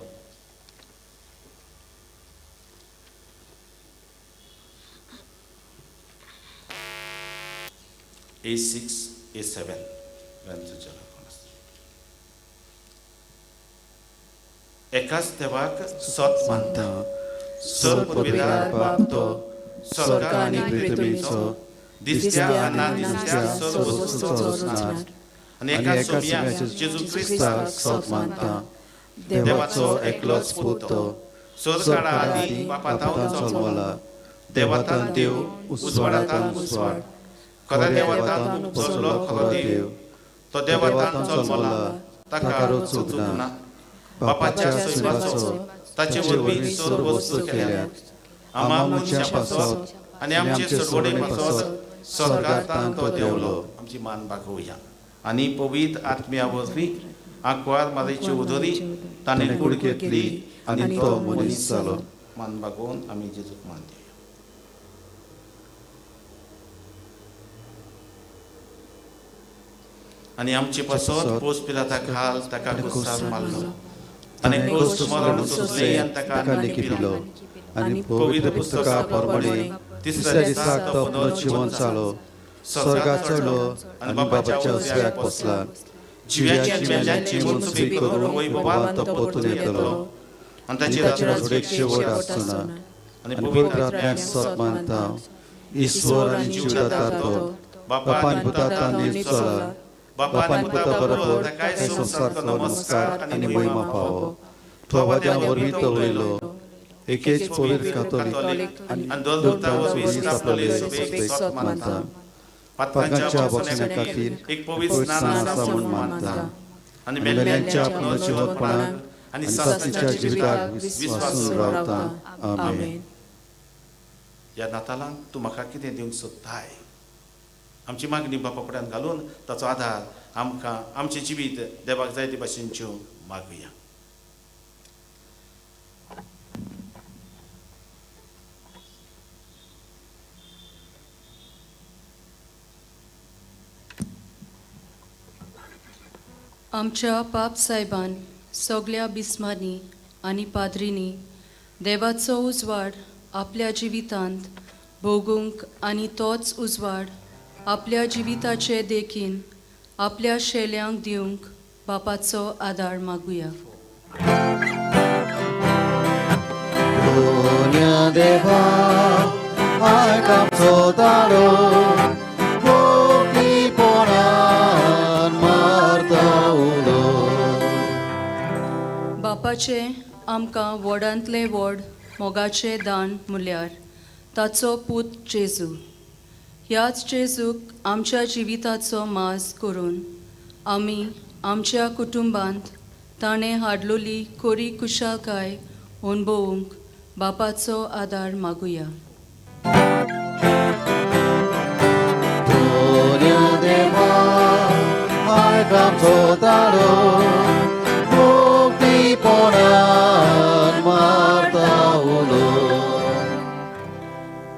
A6 A7 गायनचो जेलो एकाच देवाक सत मानता सर्वपदवीदार बाप तो स्वर्ग आनी पृथ्वीचो दिसत्या अनादिसत्या सर्व वस्तूंचो रचनार आनी एकाच सोमया जेजू क्रिस्ताक सत मानता देवाचो एकलोच पूत तो स्वर्गार आदी बापातान जल्मला देवातान देव उजवाडातान उजवाड खऱ्या देवातान उपजलो खरो देव तो देवातान जल्मला ताका रचूंक ना बापाच्या सैमाचो ताचे वरवीं सर्व वस्तू केल्यात आमा मनशां पासत आनी आमचे सडवडे पासत स्वर्गांतान तो देवलो आमची मान भागोवया आनी पवित्र आत्म्या वरवीं आंकवार मारेची उदरी ताणें कूड घेतली आनी तो मनीस जालो मान भागोवन आमी जेजूक मान दिवया आनी आमचे पासत पोस पिलाताक घाल ताका क्रुसार मारलो आनी क्रूस मरण सोंसलें आनी ताका निखिलो आनी पवित्र पुस्तका प्रमाणे तिसऱ्या दिसाक तो पुनर्जीवन जालो, स्वर्गात चडलो आनी बापाच्या उजव्याक बसला. जिव्याची आनी मेल्ल्यांची मोजणी करून वैभवान तो परतून येतलो. आनी ताची राजवटीक शेवट आसचो ना. आनी पवित्र आत्म्याक सोत मानता, ईश्वर आनी जिवदाता तो, बापा आनी पुता तांणी चला, बापा आनी पुता बरोबर ताकाय संवसारचो नमस्कार आनी महिमा फावो. थोवाद्या वरवीं तो वयलो, एकेच पवित्र कातोलीक आनी दोतोर वरवीं स्थापलेले सभेक सोत मानता. पातकांच्या भोगसण्या खातीर एक पवित्र स्नान आसा म्हूण मानता. आनी मेल्ल्यांच्या पुनर्जीवनपणाक आनी सासणेच्या जिविताक विस्वासून रावता. आमेन. ह्या नातालांक तूं म्हाका कितें दिवंक सोदताय? आमची मागणी बापा फुड्यान घालून ताचो आधार आमकां आमचें जिवीत देवाक जाय ते भाशेनच्यो मागुया. आमच्या पाप साहेबान सगळ्या बिस्मांनी आनी पाद्रींनी देवाचो उजवाड आपल्या जिवितांत भोगूंक आनी तोच उजवाड आपल्या जिविताचे देखीन आपल्या शेल्यांक दिवंक बापाचो आदार मागुया. देवा आयक आमचो दारो, बापाचे आमकां व्हडांतले व्हड मोगाचें दान म्हळ्यार ताचो पूत जेजू. ह्याच जेजूक आमच्या जिविताचो माज करून आमी आमच्या कुटुंबांत ताणें हाडलोली कोरी कुशालकाय अणभवूंक बापाचो आदार मागुया.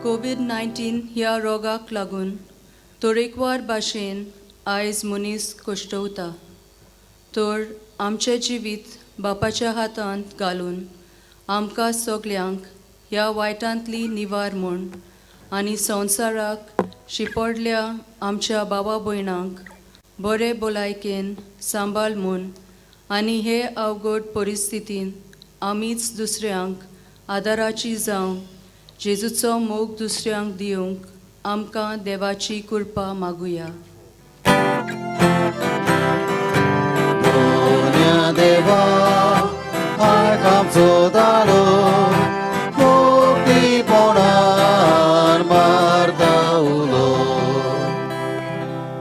कोविड-19 ह्या रोगाक लागून तरेकवार भाशेन आयज मनीस कश्टवता. तर आमचें जिवीत बापाच्या हातांत घालून आमकां सगल्यांक ह्या वायटांतली निवार म्हूण आनी संवसाराक शिपडल्या आमच्या भावा भयणांक बरे भलायकेन सांबाळ म्हूण आनी हे अवघड परिस्थितीन आमीच दुसऱ्यांक आदाराची जावं जेजूचो मोग दुसऱ्यांक दिवंक आमकां देवाची कृपा मागुया. देवा आयक आमचो दारो,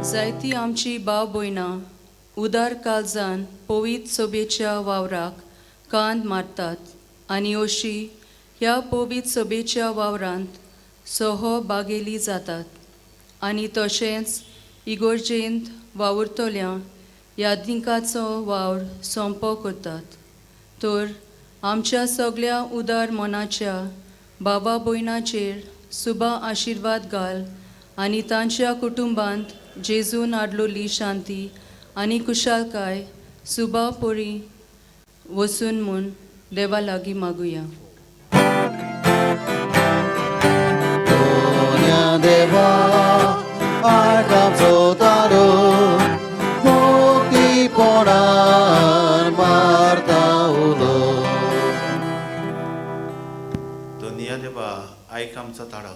जायतीं आमची भाव भयणां उदार काळजान पवित्र सभेच्या वावराक कांद मारतात आनी अशी ह्या पवित्र सभेच्या वावरांत सहभागेली जातात आनी तशेंच इगोर्जेंत वावुरतल्या याज्ञिकाचो वावर संपो करतात. तर आमच्या सगळ्या उदार मनाच्या बाबा भयणाचेर सुबा आशिर्वाद घाल आनी तांच्या कुटुंबांत जेजून हाडलोली शांती आनी कुशालकाय सुबा पोरी वचून म्हूण देवा लागीं मागुया. देवा आयक आमचो दारो, मारता उलो. दोनिया देवा आयक आमचो ताळो,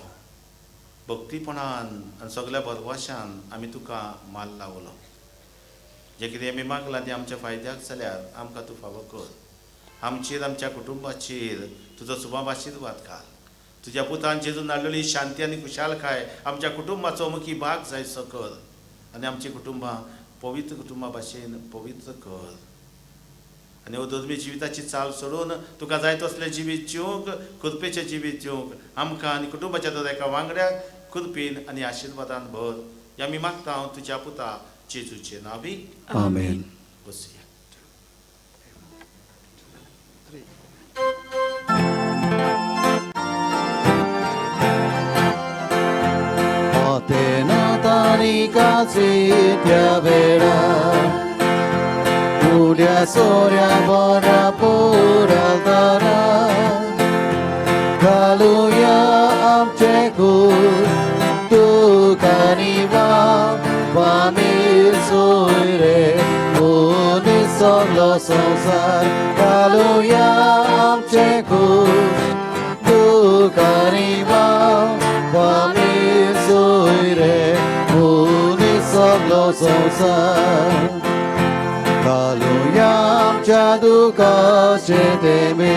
भक्तीपणान आनी सगळ्या भरवशान आमी तुका माल लावलो. जे कितें आमी मागलां तें आमच्या फायद्याक जाल्यार आमकां तूं फावो कर. आमचेर आमच्या कुटुंबाचेर तुजो सुबाब आशिर्वाद घाल. तुज्या पुतान जेजून हाडलेली शांती आनी खुशालकाय आमच्या कुटुंबाचो मुखी भाग जायसो कर आनी आमची कुटुंबां पवित्र कुटुंबा भाशेन पवित्र कर. आनी अधर्मी जिविताची चाल सोडून तुका जाय तसलें जिवीत जिवंक, कृपेचें जिवीत जिवंक आमकां आनी कुटुंबाच्या दर एका वांगड्याक कृपेन आनी आशिर्वादान भर. हें आमी मागता हांव तुज्या पुता जेजूचे नांवी. आमेन. बसया. त्या वेळा उड्या सोऱ्या बऱ्या पोरा दारा घालुया आमचे सोयरे मुनी सगलो संसार घालुया आमचे खूश दुखारी माव आमी सोयरे मुनी सगलो संसार घालुया आमच्या दुखाचे तेमे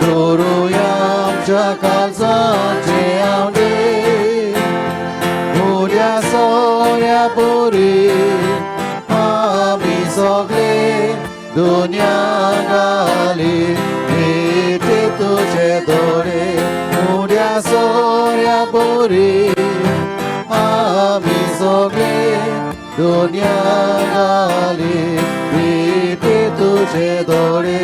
दवरुया आमच्या काळजाचे आवडे उड्या सोऱ्या पोरी आमी सगळे दुनिया घाली भेटे तुझे दोरे उड्या सोऱ्या पोरी आमी सगळे दुनिया घाली भेटे तुझे दोरे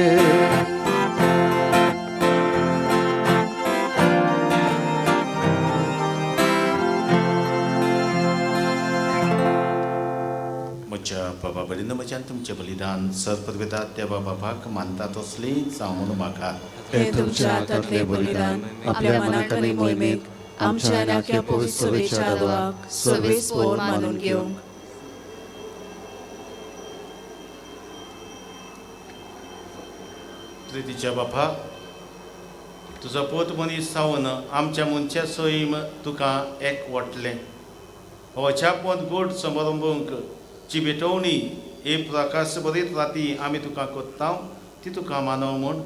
म्हज्या बाबा बलिंद म्हज्यान तुमचें बलिदान सर्पवेदात देवा बाबाक मानतात असली जावन म्हाका हे तुमच्या हातांतले बलिदान आपल्या मनात आनी मोहिमेक आमच्या नाक्या पवित्र सभेच्या आदवाक सवेस्पोर मानून घेवंक प्रितीच्या बापा तुजो पोत मनीस जावन आमच्या मनच्या सोयीम तुका एक वटलें होच्या पोत गोड समारंभूंक जी भेटवणी हे प्रकाश बरीत राती आमी तुका कोत्ता ती तुका मानव म्हूण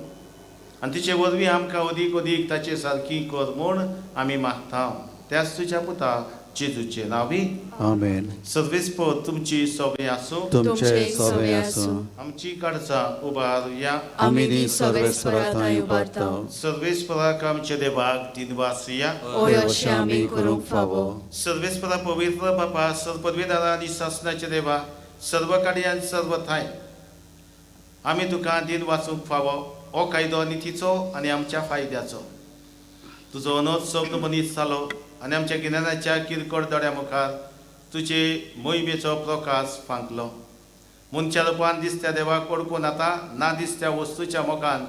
आनी तिचे वरवीं आमकां अदीक अदीक ताचे सारकी कर म्हूण आमी मागता त्याच तुज्या पुता जेजूचे नांवी आमेन सर्वेस्पर तुमची सवय आसूं तुमचे सवे आसूं आमची काडसां उबारुया आमी नी सर्वेस्परांताय उबारता सर्वेस्पराक आमचे देवाक दिनवासिया ओय अशें आमी करूंक फावो सर्वेस्परा पवित्र बापा सर्पदवेदारा आनी शासनाचे देवा सर्व काडी आनी सर्व थाय आमी तुका दिन वाचूंक फावो हो कायदो नितीचो आनी आमच्या फायद्याचो तुजो अनोद शब्द मनीस जालो आनी आमच्या गिन्यानाच्या किरकोळ दोड्या मुखार तुजे मोहिमेचो प्रकाश फांकलो मनच्या रुपान दिसत्या देवाक ओळखून आतां ना दिसत्या वस्तूच्या मोगान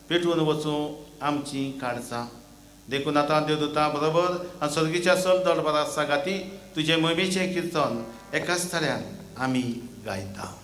पेटून वचूं आमची काळजां देखून आतां देवदूतां बरोबर आनी सर्गीच्या सल दरबारा सांगाती तुजे मोहिमेचें किर्तन एकाच थळ्यान आमी गायता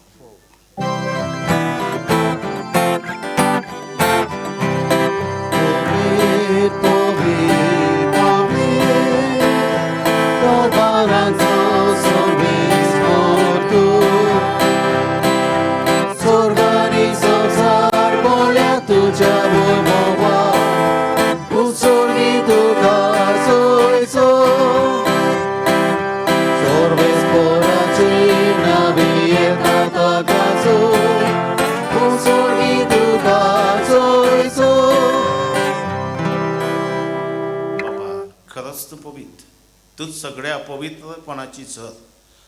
तूं सगळ्या पवित्रपणाची झर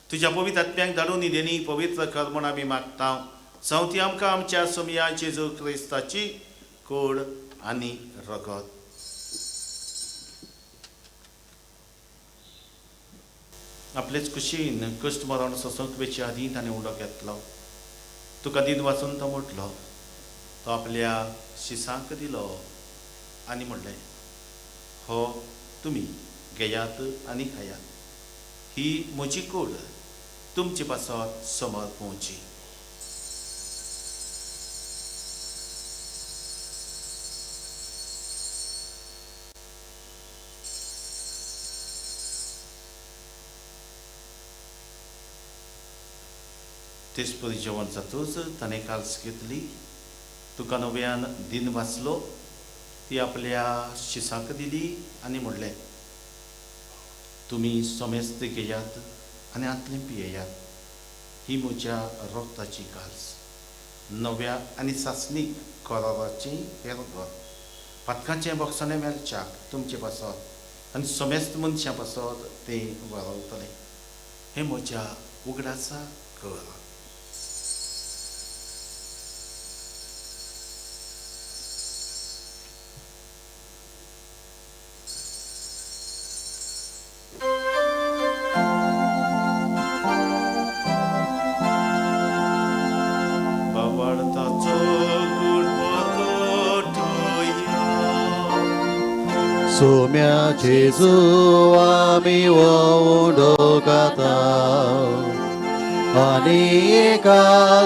तुज्या पवित्र आत्म्याक धाडून निदेनी पवित्र कर म्हूण आमी मागता चवथी आमकां आमच्या सोमया जेजू क्रिस्ताची कूड आनी रगत आपलेच कुशीन कश्ट मरण सोसूंक वेची आदी ताणें उडो घेतलो तुका दिन वाचून तो म्हटलो तो आपल्या शिसांक दिलो आनी म्हणलें हो तुमी घेयात आनी खायात ही म्हजी कूड तुमचे पासत समोर पोवची तेचपरी जेवण जातूच ताणें काल्स घेतली तुका नव्यान दिन वाचलो ती आपल्या शिसांक दिली आनी म्हणलें तुमी समेस्त घेयात आनी आतलें पियेयात ही म्हज्या रक्ताची काल्स नव्या आनी सासणीक कराराचें हेर घर पातकाचें बॉक्साने मेलच्याक तुमचे पासत आनी समेस्त मनशां पासत तें वारवतलें हें म्हज्या उगडासा घर सोम्या जेजू आमी वोंडोकाता आनी एका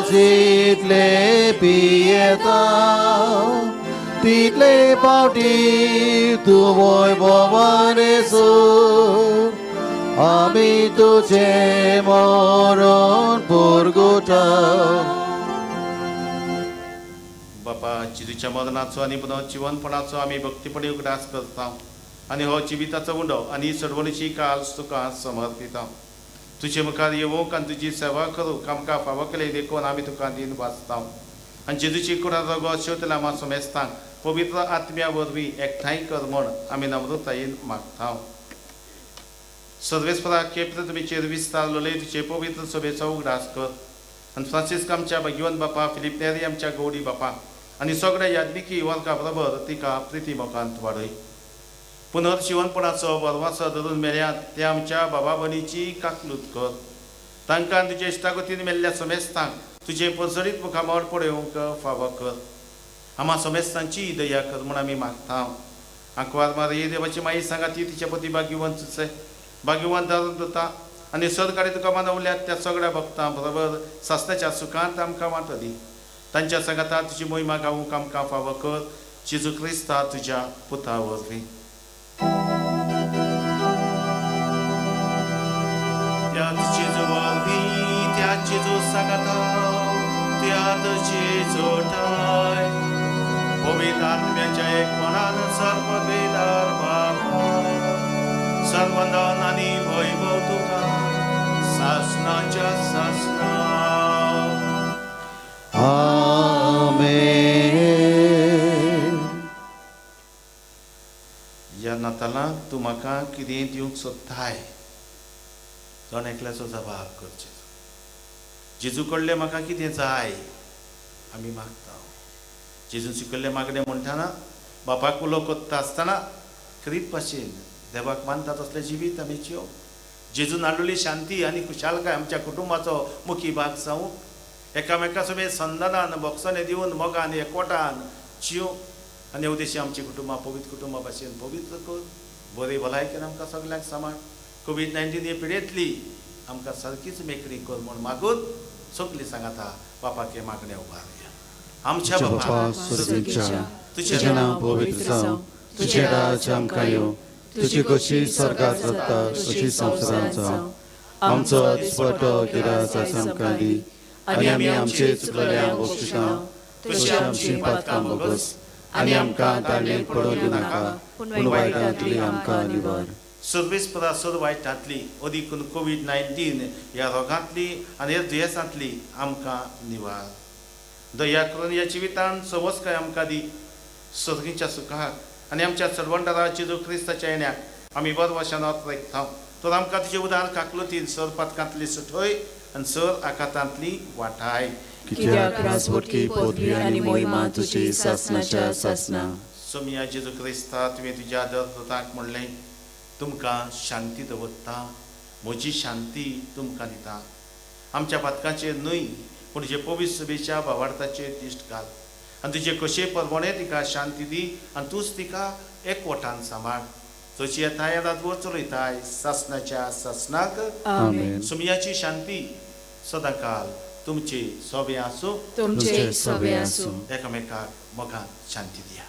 जितले पियेता तितले पावटी तूं वैभवाने आमी तुझे मरण परगोटा बापा जिजूच्या मरणाचो आनी पुनर्जीवनपणाचो आमी भक्तीपणे उगडास करता आनी हो जिविताचो उंडो आनी सडवणीची काल तुका समर्पिता तुजे मुखार येवंक आनी तुजी सेवा करूंक आमकां फावो केले देखून आमी तुका दिन वाचता आनी जेजूची कुडा रगो शेवतले आमा समेस्तांक पवित्र आत्म्या वरवीं एकठांय कर म्हण आमी नम्रतायेन मागता सर्वेस्परा केप्र तुमचेर विस्तार लोलय तुजे पवित्र सभेचो उगडास कर आनी फ्रांसिस्क आमच्या भगवंत बापा फिलिप नेरी आमच्या गौडी बापा आनी सगळ्या यादनिकी वर्गा बरोबर तिका प्रिती मोगांत वाडय पुनर्जीवनपणाचो बरवासो धरून मेळ्यात ते आमच्या बाबा भयणीची काकलूत कर तांकां तुजे इश्टागतीन मेल्ल्या समेस्तांक तुजे परसडीत मुखामोड पळोवंक फावो कर आमा समेस्तांची दया कर म्हूण आमी मागता आंकवार मारये देवाची माई सांगा ती तिच्या पती भाग्यवंत धरून दता आनी सदकाळी तुका मानवल्यात त्या सगळ्या भक्तां बरोबर सासण्याच्या सुखांत आमकां वांटली तांच्या संगातार तुजी मोहिमा गावूंक आमकां फावो कर जेजू क्रिस्ता तुज्या पुता वरवीं त्यात जेजू वरवीं त्या जेजू सांगाता त्यात जेजू ठाय पवित्र आत्म्याच्या एकपणान सर्ववेदार बाबा सर्वंदन आनी वैभव तुका सासनाच्या सासना आमेन. या नातालांक तूं म्हाका कितें दिवंक सोदताय तो एकल्याचो जबाब करचे जेजू कडले म्हाका कितें जाय आमी मागता जेजू शिकयल्ले मागणें म्हणटाना बापाक उलो कोत्ता आसतना खरीत भाशेन देवाक मानता तसलें जिवीत आमी जियो जेजून हाडलेली शांती आनी खुशालकाय आमच्या कुटुंबाचो मुखी भाग जावं एकामेका समेत संदानान बोक्साने दिवन मोगान एकवटान जियो आनी उद्देशी आमची कुटुंबां पवित्र कुटुंबा भाशेन पवित्र कर बरे भलायकेन आमकां सगल्यांक सांबाळ कोविड-19 हे पिडेंतली आमकां सारकीच मेकळी कर म्हूण मागून सगळीं सांगाता बापाक हे मागणे उबारया आमच्या बापा सुर्गीच्या तुजें नांव पवित्र जावं तुजें राज्य आमकां येवं तुजी कशी स्वर्गांत जाता तशी संवसारांत जावं आमचो दिसपटो गिरास आमकां दी आनी आमी आमचे चुकलेल्यांक बक्षिसां तशी आमची पातकां बोगस आनी आमकां ताळणेंत पडोवं दिनाका पूण वायटांतली आमकां निवार सर्वेस्परा सर वायटांतली अदीक करून कोविड-19 ह्या रोगांतली आनी ह्या दुयेंसांतली आमकां निवार दया करून ह्या जिवितांत सवस्काय आमकां दी सर्गीच्या सुखाक आनी आमच्या चडवंडरा जेजू क्रिस्ताच्या येण्याक आमी बरो वशान रेखता तर आमकां तुजे उदार काकलुतीन सर पातकांतली सुटय आनी सर आकांतांतली वाटाय कित्याक राजवटकी पदवी आनी मोहिमा तुजी सासनाच्या सासना सोमिया जेजू क्रिस्ता तुवें तुज्या दरताक म्हणलें तुमकां शांती दवरता म्हजी शांती तुमकां दिता आमच्या पातकांचेर न्हय पूण तुजे पवित्र सभेच्या भावार्थाचेर दिश्ट घाल आनी तुजे कशे परमणे तिका शांती दी आनी तूंच तिका एकवटान सांबाळ तुजी येताय रातभर चलयताय सासनाच्या सासनाक आमेन. सोमियाची शांती सदांकाल तुमचे सोबे आसूं तुमचे सभे आसूं एकामेकाक मोगान शांती दिया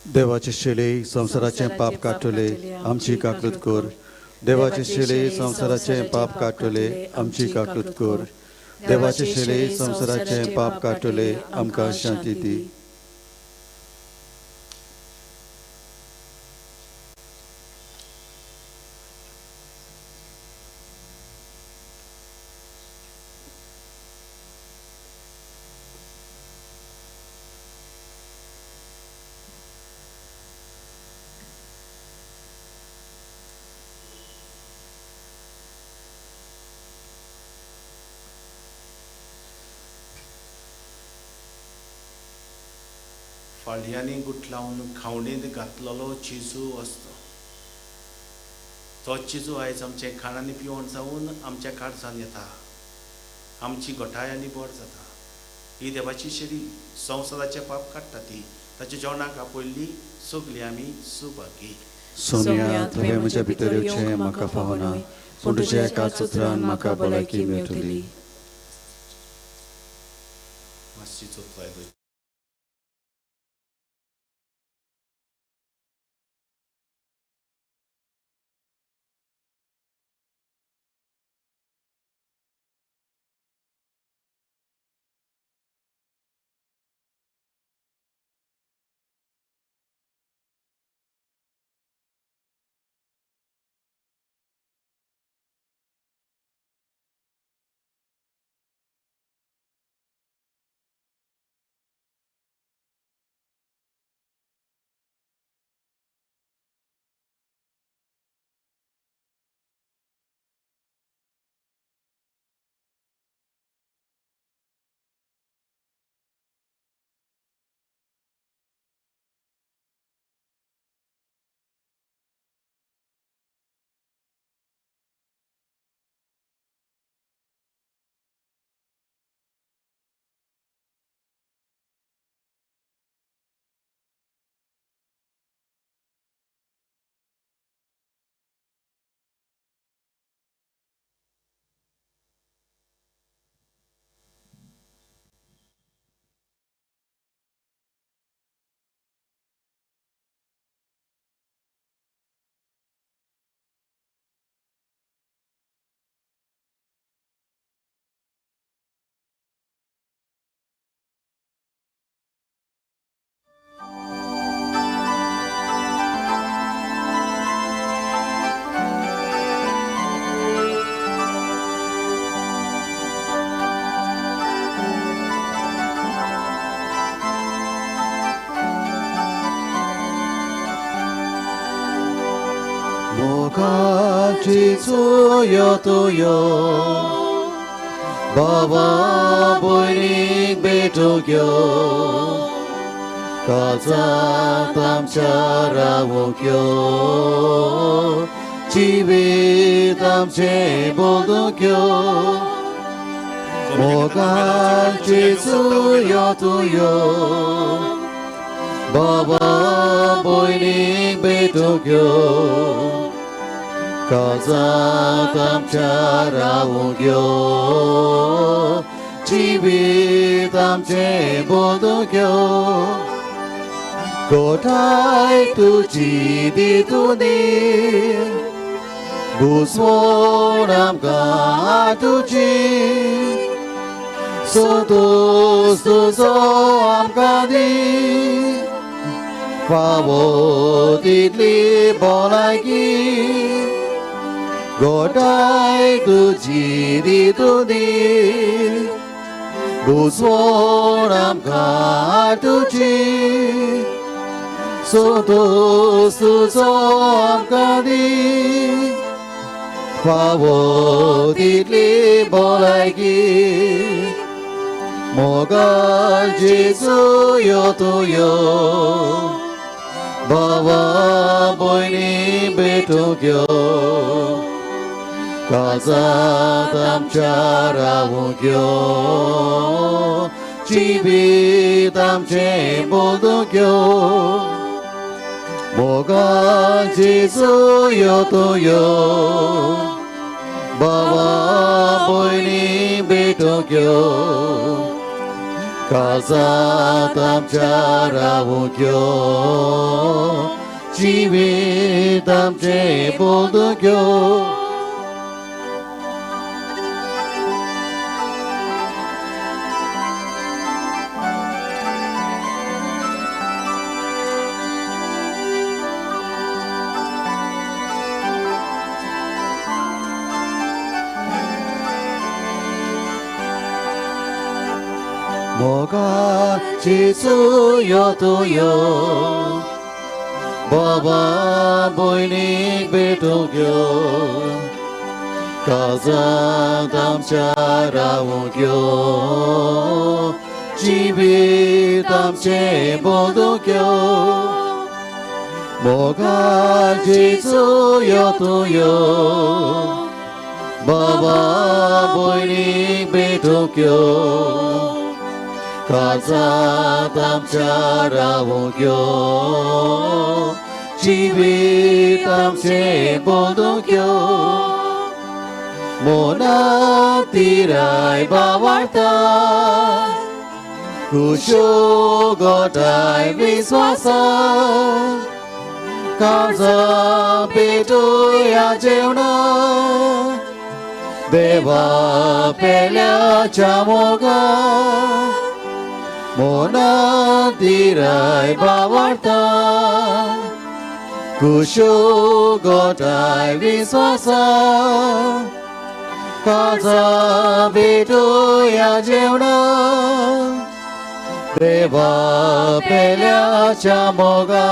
देवाचे शेले संवसाराचे पाप काडटले आमची काकलूत कर देवाचे शेले संवसाराचे पाप काडटले आमची काकलूत कर देवाचे शेले संवसाराचे पाप काडटले आमकां शांती दी फाळयांनी गुठलावन खावणींत घातलेलो जेजू असतो तो जेजू आयज आमचे खाण आनी पिवण जावन आमच्या काळजान येता आमची गोठाय आनी बळ जाता ही देवाची शेरी संवसाराचे पाप काडटा ती ताच्या जेवणाक आपयल्ली सगळीं आमी सुभागी. सोम्या तुवें म्हज्या भितर येवचें म्हाका फावना, पूण तुज्या एका उतरान म्हाका भलायकी मेळटली. मातशी चोत्राय दोय. 모가지 주여도요 바바 보이닉 베토교 가자 담차라오교 집에 담체 보도교 모가지 주여도요 바바 보이닉 베토교 가자 담차라오교 집이 담체 보도교 고타이 투지디 투디 부소람 가투지 소도소소 암가디 파보디리 보라기 고다이 두지리 두디 부소람 가투지 소도수소 암가디 파보디리 보라기 모가지 수요도요 바와 보이니 베토교 가자 담차라오교 집이 담체 보도교 모가지 수요도요 바와 보이니 베토교 가자 담차라오교 집이 담체 보도교 뭐가 지수여도요 바바 보이니 베토교 가자 담차라오교 집이 담체 보도교 뭐가 지수여도요 바바 보이니 베토교 काळजात आमच्या रावूं घ्यो जिवीत आमचे बोलूं घ्यो मोनात तिराय बावाळटा खुशो गोठाय विस्वासान काळजा पेटूया जेवणा देवा पेल्याच्या मोगा मोनात तिराय बावाळटा खुशो गोठाय विस्वासान काळजा पेटूया जेवणा देवा पेल्याच्या मोगा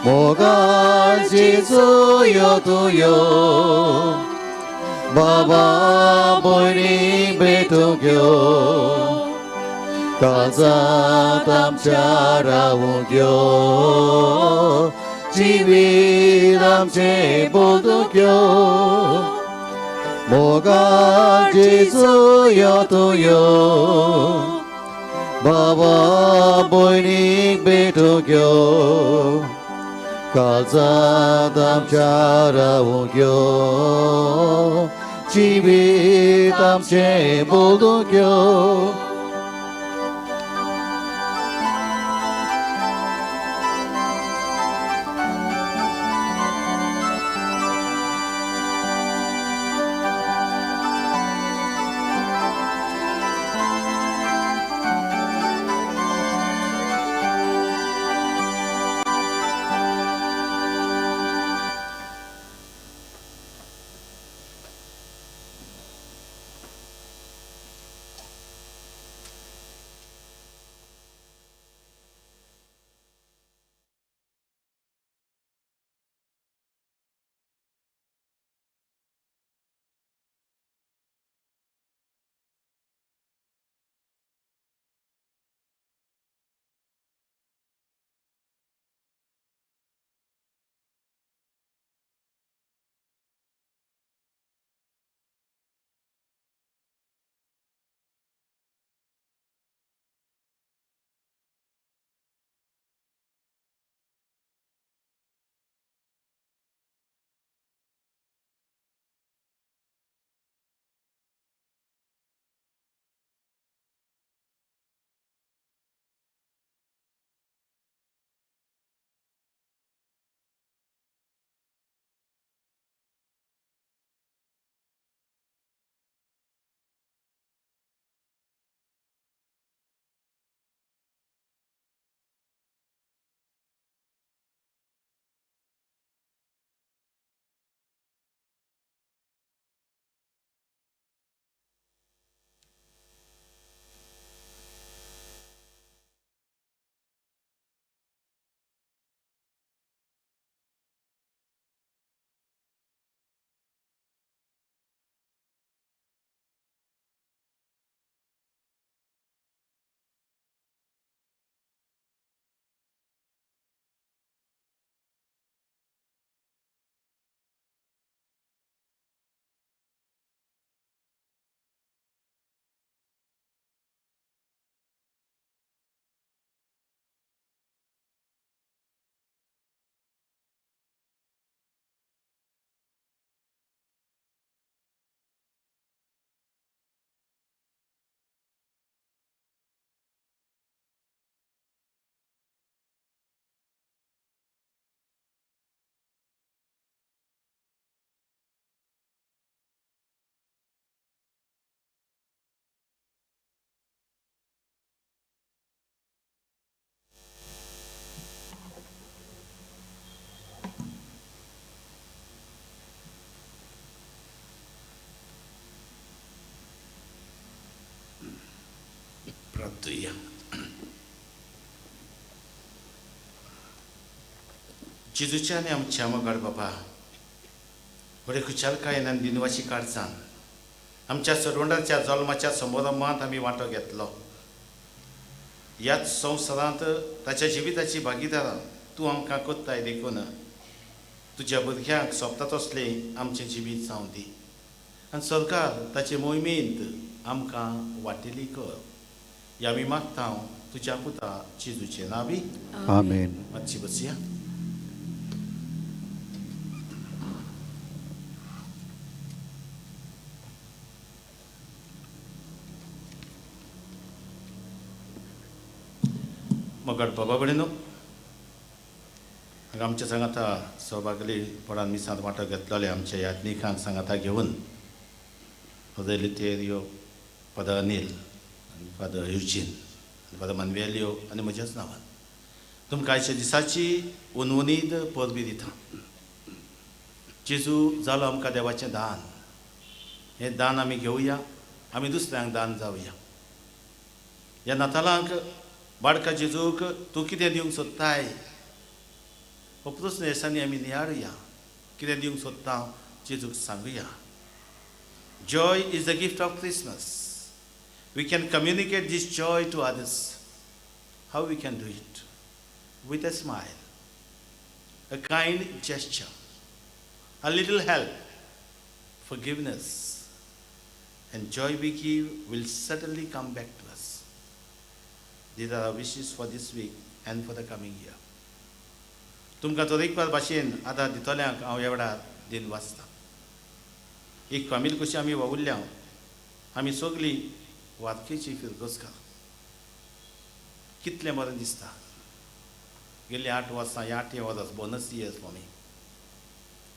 मोगा जेजू यो तुयो बाबा भयणी भेटूं घेयो काळजात आमच्या रावूं घ्यो जिवीत आमचे बोलूं घेयो मोगा जेजू यो तुयो बाबा भयणीक भेटूं घेयो काळजात आमच्या रावूं घेयो जिवीत आमचे बोलूं घेयो प्रार्थूया. जेजूच्या आनी आमच्या मोगाळ बाबा बरे खुशालकायेन दिनवाची काळजान आमच्या सरवंडाच्या जल्माच्या समारंभांत आमी वांटो घेतलो. ह्याच संवसारांत ताच्या जिविताची भागीदार तूं आमकां कोत्ताय देखून तुज्या भुरग्यांक सोबता तसले आमचें जिवीत जावं दी आनी सरकार ताचे मोहिमेंत आमकां वाटेली कर. या आमी मागता तुज्या पुता जेजूचे नावी. आमेन. मातशी बसया. मगड बाबा भयणीनो, आमच्या सांगाता सहभागली पडान मिसांत वांटो घेतलेले आमच्या यात्निकांक सांगाता घेवन फादर लितेरियो, फादर अनिल आनी फादर युजीन, फादर मानवेलियो आनी म्हज्याच नांवान तुमकां आयच्या दिसाची उनवनीत परबी दिता. जेजू जालो आमकां देवाचें दान. हें दान आमी घेवया, आमी दुसऱ्यांक दान जावया. ह्या नातालांक बाडका जेजूक तूं कितें दिवंक सोदताय हो प्रस्न येसांनी आमी नियाळुया. कितें दिवंक सोदता जेजूक सांगुया. Joy is the gift of Christmas. We can communicate this joy to others. How we can do it? With a smile, a kind gesture, a little help, forgiveness, and joy we give will certainly come back to us. These are our wishes for this week and for the coming year. तुमकां तरेकवार भाशेन आदार दितल्यांक हांव ह्या वेळार दिन वाचतां. एक फामील कशी आमी वावुरल्या, आमी सगळीं वादकेची फिरगोसकार. कितलें बरें दिसता. गेल्ली 8 वर्सां 8 वर्स बोनस इयर्स फॉर मी.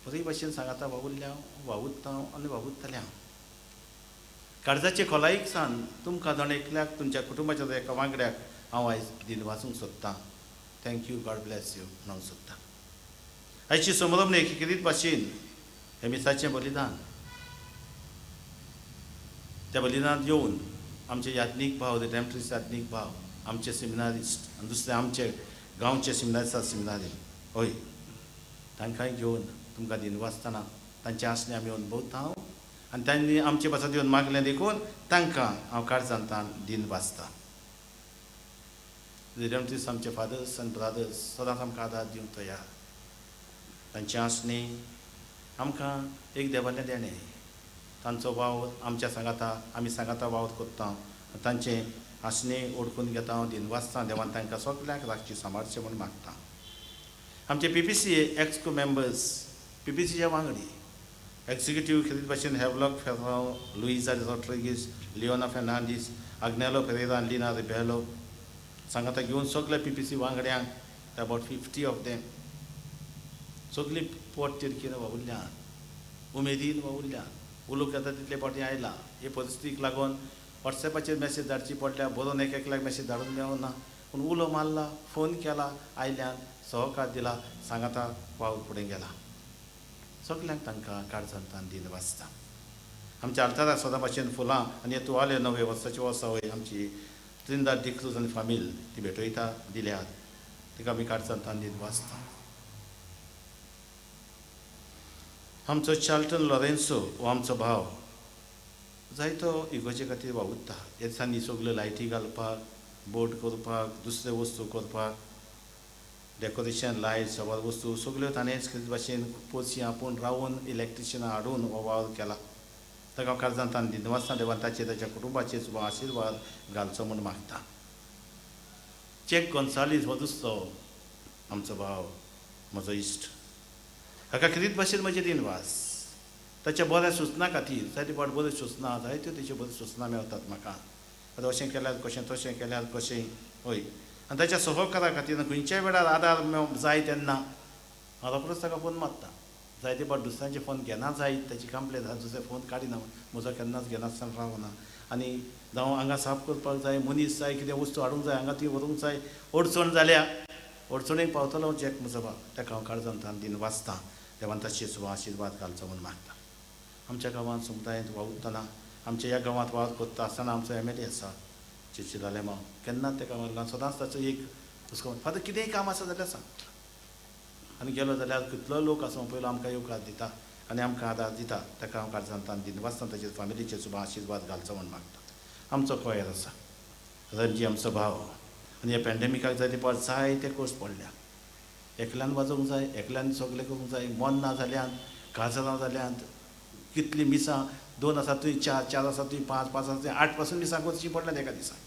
बरे भाशेन सांगाता वावुरल्या, वावुरता आनी वावुरतल्या. काळजाचे खोलायेक सावन तुमकां जण एकल्याक तुमच्या कुटुंबाच्या एका वांगड्याक हांव आयज दिन वाचूंक सोदतां. थँक्यू, गॉड ब्लेस यू म्हणूंक सोदतां. आयची समारंभ एकेरीत भाशेन हे मिसाचें बलिदान. त्या बलिदानांत येवन आमचे यात्नीक भाव, रिडेम्पट्रिस्ट यात्नीक भाव, आमचे सेमिनारिस्ट आनी दुसरे आमचे गांवचे सेमिनारिस्ट सेमिनारी, हय तांकांय घेवन तुमकां दिन वाचतना तांचे आसणे आमी अनुभवता. आनी तांणी आमचे पासत येवन मागलें देखून तांकां हांव काळजांतान दिन वाचतां. रिडेम्पट्रिस्ट आमचे फादर्स आनी ब्रादर्स सदांच आमकां आदार दिवंक तयार. तांचे आसणे आमकां एक देवालें देणें. तांचो वावर आमच्या सांगाता आमी सांगाता वावर कोत्ता. तांचे आसणे ओळखून घेता, दिन वाचता. देवान तांकां सगळ्यांक रातची सांबाळचें म्हूण मागता. आमचे PPC एक्सको मेंबर्स, PPCचे वांगडी, एक्झिक्युटीव खेरीत भाशेन Havelock फेराव, Luisa Rodrigues, Leona Fernandes, Agnelo Pereira आनी लिना रिबेलो सांगाता घेवन सगळे PPC वांगड्यांक अबाउट 50 ऑफ देम सगळीं पोट तिडकीन वावुरल्यान, उमेदीन वावुरल्यान. उलोवंक येता तितले फावटी आयला. हे परिस्थितीक लागून वॉट्सॅपाचेर मॅसेज धाडची पडल्या. बरोवन एकल्याक मॅसेज धाडूंक मेळना. पूण उलो मारला, फोन केला, आयल्यान सहकार दिला, सांगाता वावर फुडें गेला. सगल्यांक तांकां काळजांतान दिन वाचता. आमच्या आल्ताराक सदां भाशेन फुलां आनी हे तुवाले नवे वर्साचे वर्सा वय आमची त्रिंदा डिक्रूज आनी फामील ती भेटयता दिल्यात. तिका आमी काळजांतान दिन वाचता. आमचो चार्ल्टन लॉरेन्सो हो आमचो भाव जायतो इगोचे खातीर वावुरता. हे दिसांनी सगल्यो लायटी घालपाक, बोट करपाक, दुसरे वस्तू करपाक, डेकोरेशन, लायट, सवार वस्तू सगल्यो ताणेंच खंयचे भाशेन पोरशी आपूण रावून इलेक्ट्रिशियनां हाडून हो वावर केला. ताका हांव काळजांतान दिन वाचता. देवान ताचेर ताच्या कुटुंबाचेर सुद्दां आशिर्वाद घालचो म्हूण मागता. चेक गोन्सालीस हो दुसरो आमचो भाव, म्हजो इश्ट. हाका खरीत भाशेन म्हजें दिन वास. ताच्या बऱ्या सुचना खातीर जायते फावट बऱ्यो सुचना, जायत्यो तेच्यो बऱ्यो सुचना मेळटात म्हाका. आतां अशें केल्यार कशें, तशें केल्यार कशें, हय. आनी ताच्या सहकारा खातीर खंयच्याय वेळार आदार जाय तेन्ना हांव रोखडोच ताका फोन मारता. जायते फावट दुसऱ्यांचे फोन घेना जायत, ताची कंप्लेन दुसरे फोन काडिना, म्हजो केन्नाच घेनासतना रावना. आनी जावं हांगा साफ करपाक जाय, मनीस जाय, कितें वस्तू हाडूंक जाय, हांगा ती व्हरूंक जाय, अडचण जाल्या अडचणेक पावतलो चॅक म्हजो भाव. ताका हांव काळजांतान दिन वाचतां. देवान ताचेर सुद्दां आशिर्वाद घालचो म्हूण मागता. आमच्या गांवांत समुदायांत वावुरतना, आमच्या ह्या गांवांत वावर करता आसतना आमचो MLA आसा चिचिलाले माव. केन्नाच ताका मारना. सदांच ताचो एक हुस्को, फादर कितेंय काम आसा जाल्यार सांग. आनी गेलो जाल्यार कितलो लोक आसूं पयलो आमकां येवकार दिता आनी आमकां आदार दिता. ताका हांव काळजांतान दिन वाचता. ताचेर फॅमिलीचेर सुद्दां आशिर्वाद घालचो म्हूण मागता. आमचो कोयर आसा, रणजी आमचो भाव. आनी ह्या पॅन्डेमिकाक जायते फावट जायते कोर्स पडल्या. एकल्यान वाजोवंक जाय, एकल्यान सगलें करूंक जाय. मन ना जाल्यार, काजार ना जाल्यार कितलीं मिसां 2 आसा तुवें 4 आसा तुवें 5 आसा तुवें 8 पासून मिसां करचीं पडल्यात एका दिसाक.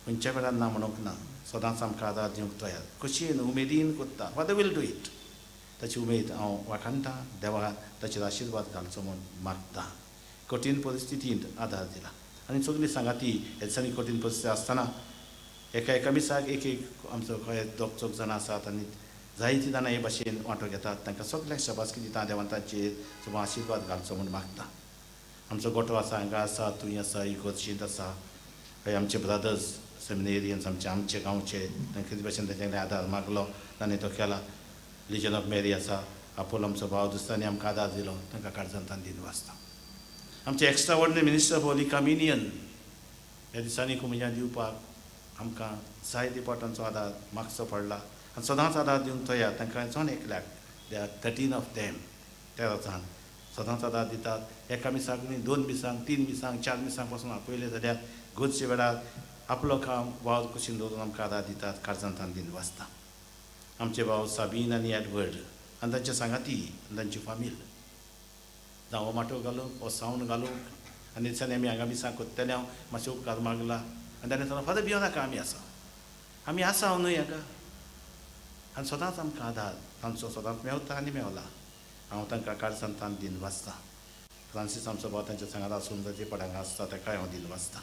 खंयच्या वेळार ना म्हणूंक ना सदांच आमकां आदार दिवंक तयार खोशयेन उमेदीन कोत्ता फादर वील डू इट ताची उमेद हांव वाखाणटा देवा ताचेर आशिर्वाद घालचो म्हूण मागता कठीण परिस्थितींत आदार दिला आनी सगळीं सांगाती ह्या दिसांनी कठीण परिस्थिती आसतना एका मिसाक एक आमचो खंय दोग चोग जाणां आसात आनी जायतीं जाणां हे भाशेन वांटो घेतात तांकां सगळ्यांक शबासकी दिता देवान तांचेर सुमा आशिर्वाद घालचो म्हूण मागता आमचो गोठो आसा हांगा आसा तुंय आसा इगोर्जींत आसा खंय आमचे ब्रदर्स सेमिनेरियन्स आमचे गांवचे तांकां कितें भाशेन तांचे कडेन आदार मागलो ताणें तो केला लिजन ऑफ मेरी आसा आपोलो आमचो भाव दुसऱ्यांनी आमकां आदार दिलो तांकां काळजांतान दिन वाचता आमचे extra ordinary minister holy communion ह्या दिसांनी कुमिजां दिवपाक आमकां जायते पाटांचो आदार मागचो पडला आनी सदांच आदार दिवंक तयार तांकां जोन एकल्याक दे आर 13 ऑफ देम 13 जाण सदांच आदार दितात एका मिसाक न्ही 2 मिसांक 3 मिसांक 4 मिसांक पासून आपयले जाल्यार गोदचे वेळार आपलो काम वावर कुशीन दवरून आमकां आदार दितात काळजांतान दिन वाचता आमचे भाव साबीन आनी एडवर्ड आनी तांचे सांगाती आनी तांची फामील जावं हो माटो घालूंक हो सावन घालूंक आनी दिसांनी आमी हांगा मिसां कोत्तले हांव मातशें उपकार मागला आनी ताणें सांगलें फादर भियो नाका आमी आसा हांव न्हय हाका आनी सदांच आमकां आदार तांचो सदांच मेवता आनी मेवला हांव तांकां काळजांतान दिन वाचता फ्रांसीस आमचो भाव तांच्या सांगात आसून ताचे पडांग आसता ताकाय हांव दिन वाचता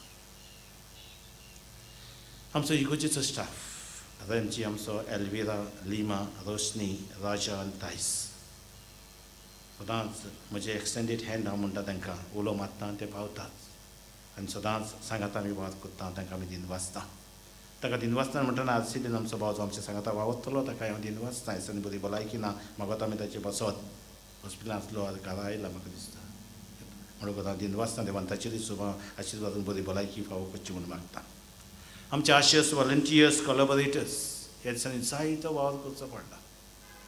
आमचो इगोर्जीचो स्टाफ रेमची आमचो एल्विरा लिमा रोशनी राजा आनी तायस सदांच म्हजे एक्सटेंडेड हँड हांव म्हणटा तांकां उलो मारता ते पावतात आनी सदांच सांगात आमी वाद कोत्ता तांकां आमी दिन वाचता ताका दिन वाचता म्हणटना आरसीबीन आमचो भाव जो आमच्या सांगाता वावरतलो ताका हांव दिन वाचता दिसांनी बरी भलायकी ना म्हाका आमी ताचे बसत हॉस्पिटलांत आसलो घरा आयला म्हाका दिसता म्हणून हांव दिन वाचता देवान ताचेरूय सुमा आशिर्वाद बरी भलायकी फावो करची म्हूण मागता आमचे आशियस वॉलंटियर्स कोलॅबोरेटर्स ह्या दिसांनी जायतो वावर करचो पडला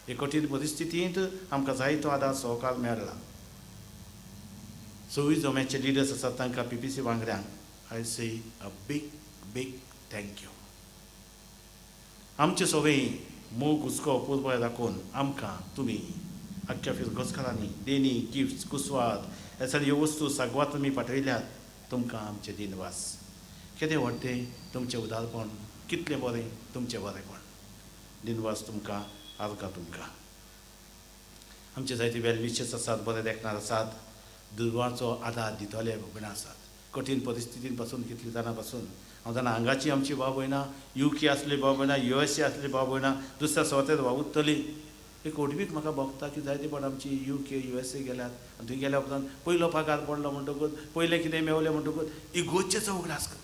हे कठीण परिस्थितींत आमकां जायतो आदार सहकार मेळ्ळा सगळीं जोम्याचे लिडर्स आसात तांकां PPC वांगड्यांक I say a big big thank you आमचे सगळीं मोग हुस्को पुरवय दाखोवन आमकां तुमी आख्ख्या फिरगोसकारांनी देणी गिफ्ट्स कुसवाद ह्या सगळ्यो ह्यो वस्तू सांगवात तुमी पाठयल्यात तुमकां आमचे दिनवास केदें व्हडलें तुमचें उदारपण कितलें बरें तुमचें बरेंपण दिनवास तुमकां आर्गां तुमकां आमचे जायते वेल विशेस आसात बरे देखणार आसात दुर्वाचो आदार दितले भयण आसात कठीण परिस्थितीन पासून कितलीं जाणां पासून हांव जाणा हांगाची आमची भाव भयणां UK आसली भाव भयणां USA आसली भाव भयणां दुसऱ्या सवतेर वावुरतली एक ओडवीक म्हाका भोगता की जायते पण आमची UK USA गेल्यात आनी थंय गेल्या उपरांत पयलो पगार पडलो म्हणटकूच पयलें कितें मेवलें म्हणटकूच इगोर्जेचो उगडास करतात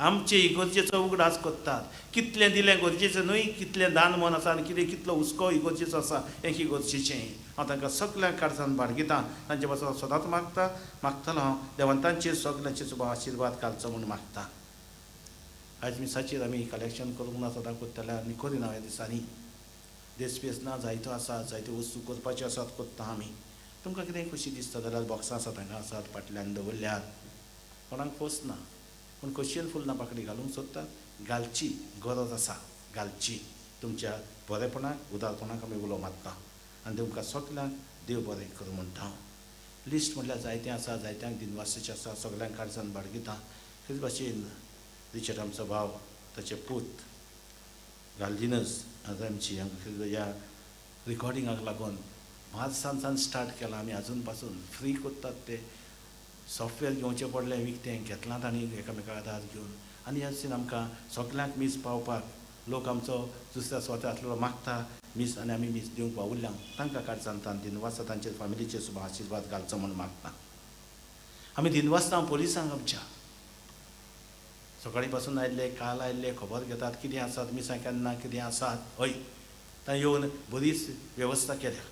आमचे इगोर्जेचो उगडास करतात कितलें दिलें गरजेचें न्हय कितलें दान मन आसा आनी कितलो हुस्को इगोर्जेचो आसा हें इगोर्जेचें हांव तांकां सगळ्यांक काळजान बाळगितां तांचे पासून सदांच मागतलो हांव देवान तांचेर सगळ्यांचेर सुद्दां आशिर्वाद घालचो म्हूण मागता आयज मिसाचेर आमी कलेक्शन करूंक ना सदां करतले आनी करिना ह्या दिसांनी देस्पेस ना जायतो आसा जायत्यो वस्तू करपाच्यो आसात करता आमी तुमकां कितें खुशी दिसता जाल्यार बॉक्सां आसात हांगा आसात फाटल्यान दवरल्यात कोणाक खोस ना पूण खोशयेन फुलना पाकळी घालूंक सोदतात घालची गरज आसा घालची तुमच्या बरेपणाक उदारपणाक आमी उलो मारता आनी तुमकां सगळ्यांक देव बरें करूं म्हणटा हांव लिस्ट म्हटल्यार जायतें आसा जायत्यांक दिनवासाचें आसा सगळ्यांक काळजान बाळगिता तेच भाशेन रिचर्ड आमचो भाव ताचे पूत गाल्दिनस आमची ह्या रिकॉर्डिंगाक लागून मार्चांतल्यान स्टार्ट केला आमी आजून पासून फ्री करतात ते सॉफ्टवेअर घेवचें पडलें विकतें घेतलां तांणी एकामेकाक आदार घेवन आनी ह्या दिसांनी आमकां सगळ्यांक मीस पावपाक लोक आमचो दुसऱ्या स्वता आसलेलो मागता मीस आनी आमी मीस दिवंक पावुल्ल्या तांकां काळजांतान दिनवासा तांचेर फॅमिलीचेर सुद्दां आशिर्वाद घालचो म्हूण मागता आमी दिनवासता पोलिसांक आमच्या सकाळीं पासून आयिल्ले काल आयिल्ले खबर घेतात कितें आसात मिसां केन्ना कितें आसात हय थंय येवन बरीच वेवस्था केल्या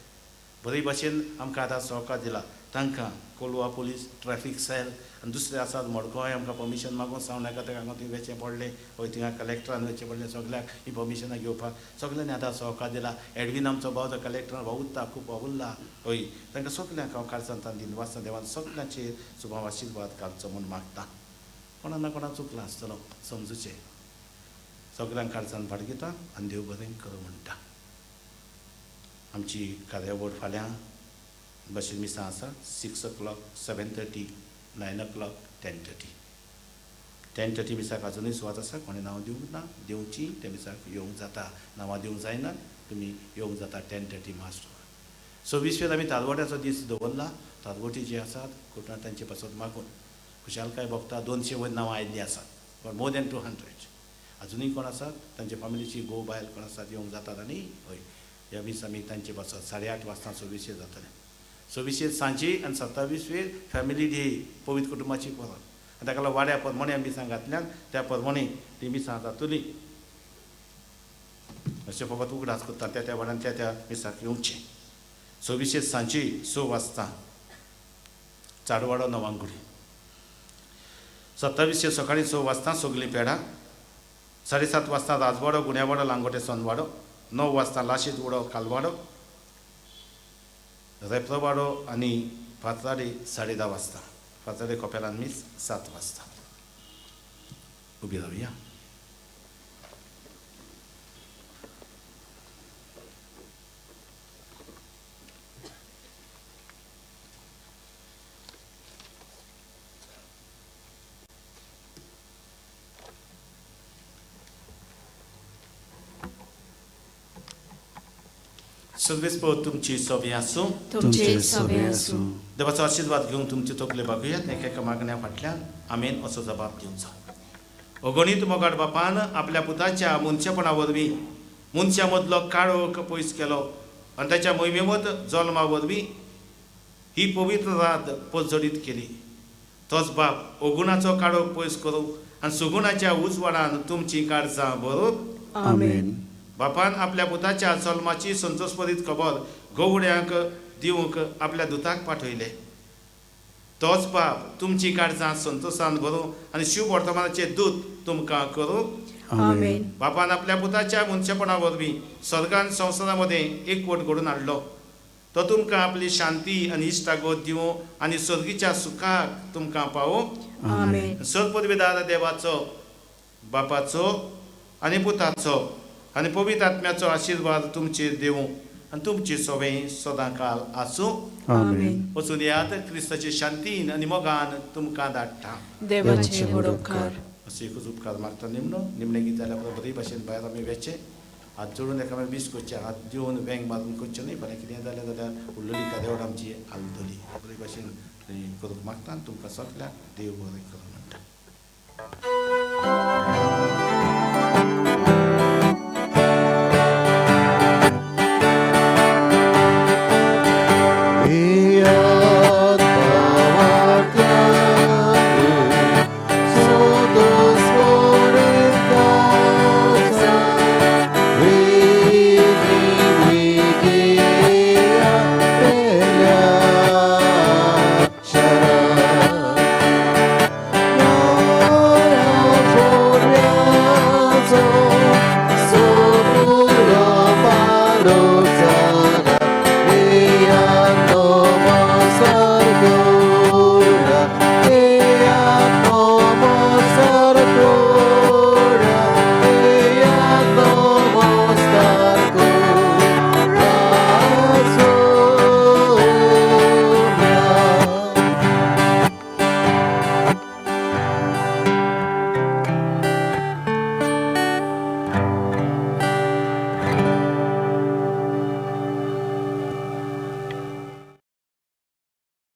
बरे भशेन आमकां आतां सहकार दिला तांकां कोलवा पुलीस ट्रॅफीक सेल आनी दुसरे आसात मडगांव आमकां परमिशन मागून सांगूं नाका ताका हांगा थंय वचचें पडलें हय थिंगा कलेक्टरान वचचें पडलें सगळ्यांक ही परमिशनां घेवपाक सगळ्यांनी आतां सहकार दिला एडवीन आमचो भाव जो कलेक्टरान वावुरता खूब वावुरला हय तांकां सगळ्यांक हांव काळजांतान दिनवासा देवान सगळ्यांचेर सुभाव आशिर्वाद घालचो म्हूण मागता कोणा ना कोणा चुकला आसतलो समजुचें सगळ्यांक काळजान बाळगिता आनी देव बरें करूं म्हणटा आमची कार्यावळ फाल्यां बशीन मिसां आसा 6 o'clock 7:30 9 o'clock 10:30 10:30 मिसाक अजूनही सुवात आसा, कोणें नांव दिवंक ना, दिवची त्या मिसाक येवंक जाता, नांवां दिवंक जायना, तुमी येवंक जाता 10:30 मास्टर. 26 आमी तालगोट्याचो दीस दवरला. तालगोटी जे आसात कोर्टांत तांचे पासत मागून खुशालकाय भोगता 200 वयर नांवां आयिल्लीं आसात, बट मोर दॅन 200 अजुनूय कोण आसात तांचे फॅमिलीची घोव बायल कोण आसात येवंक जातात. आनी हय ह्या दीस आमी तांचे पासत 8:30 वाजता 26 जातलें. 26 सांजी आनी 27 फॅमिली डे पवित्र कुटुंबाची परब, आनी ताका लागून वाड्या परमणे आमी मिसां घातल्यान त्या परमणे ती मिसां जातली. अशें फकत उगडास करता त्या वाड्यान त्या मिसाक येवचें. 26 सांजी 6 वाजता चाडवाडो नवांगुडी. 27 सकाळीं 6 वाजता सगलीं पेडां. 7:30 वाजता राजवाडो, गुण्यावाडो, लांगोटे, सोनवाडो. 9 वाजता लाशीत उडो, कालवाडो, रेप्रवाडो आनी फातराडे 10:30 वाजता. फातराडे कोपेलान मीस 7 वाजता. उबी रावया. सर्वेस्पर तुमची सभे आसूं. तुमचे सभे आसूं. देवाचो आशिर्वाद घेवन तुमचे तकले बागुयात. एका मागण्या फाटल्यान आमेन असो जबाब दिवचो. अगणीत मोगाट बापान आपल्या पुताच्या मनशापणा वरवीं मनशा मदलो काळोख पयस केलो आनी ताच्या मोहिमेवत जल्मा वरवीं ही पवित्र रात पजडीत केली. तोच बाप अगुणाचो काळोख पयस करूं आनी सुगुणाच्या उजवाडान तुमची काळजां भरूंक. आमेन. बापान आपल्या पुताच्या जल्माची संतोषपरीत खबर गवड्यांक दिवंक आपल्या दुताक पाठयले. तोच बाप तुमची काळजां संतोषान भरूं आनी शिव वर्तमानाचे दूत तुमकां करूं. आमेन. बापान आपल्या पुताच्या मनशापणा वरवीं स्वर्गान संवसारा मदें एकवट घडोवन हाडलो. तो तुमकां आपली शांती आनी इश्टागत दिवं आनी सर्गीच्या सुखाक तुमकां पावोवं. आमेन. सत्पदवेदार देवाचो, बापाचो आनी पुताचो आनी पवित्र आत्म्याचो आशिर्वाद तुमचेर देवूं आनी तुमची सवय सदां काल आसूं. आमेन. वचून येयात. क्रिस्ताचे शांतीन आनी मोगान तुमकां धाडटा. देवाचे व्हड उपकार. अशें एकूच उपकार मागता. निमणे गीत जाल्या बरे भशेन भायर आमी वेचे. हात जोडून एकामेक बीस करचे. हात दिवन वेंग मारून करचे न्ही. फाल्यां कितें जालें जाल्यार उरलेली कादेवड आमची हालतली. बरे भशेन करूंक मागता. तुमकां सगळ्यांक देव बरें करूं म्हणटा.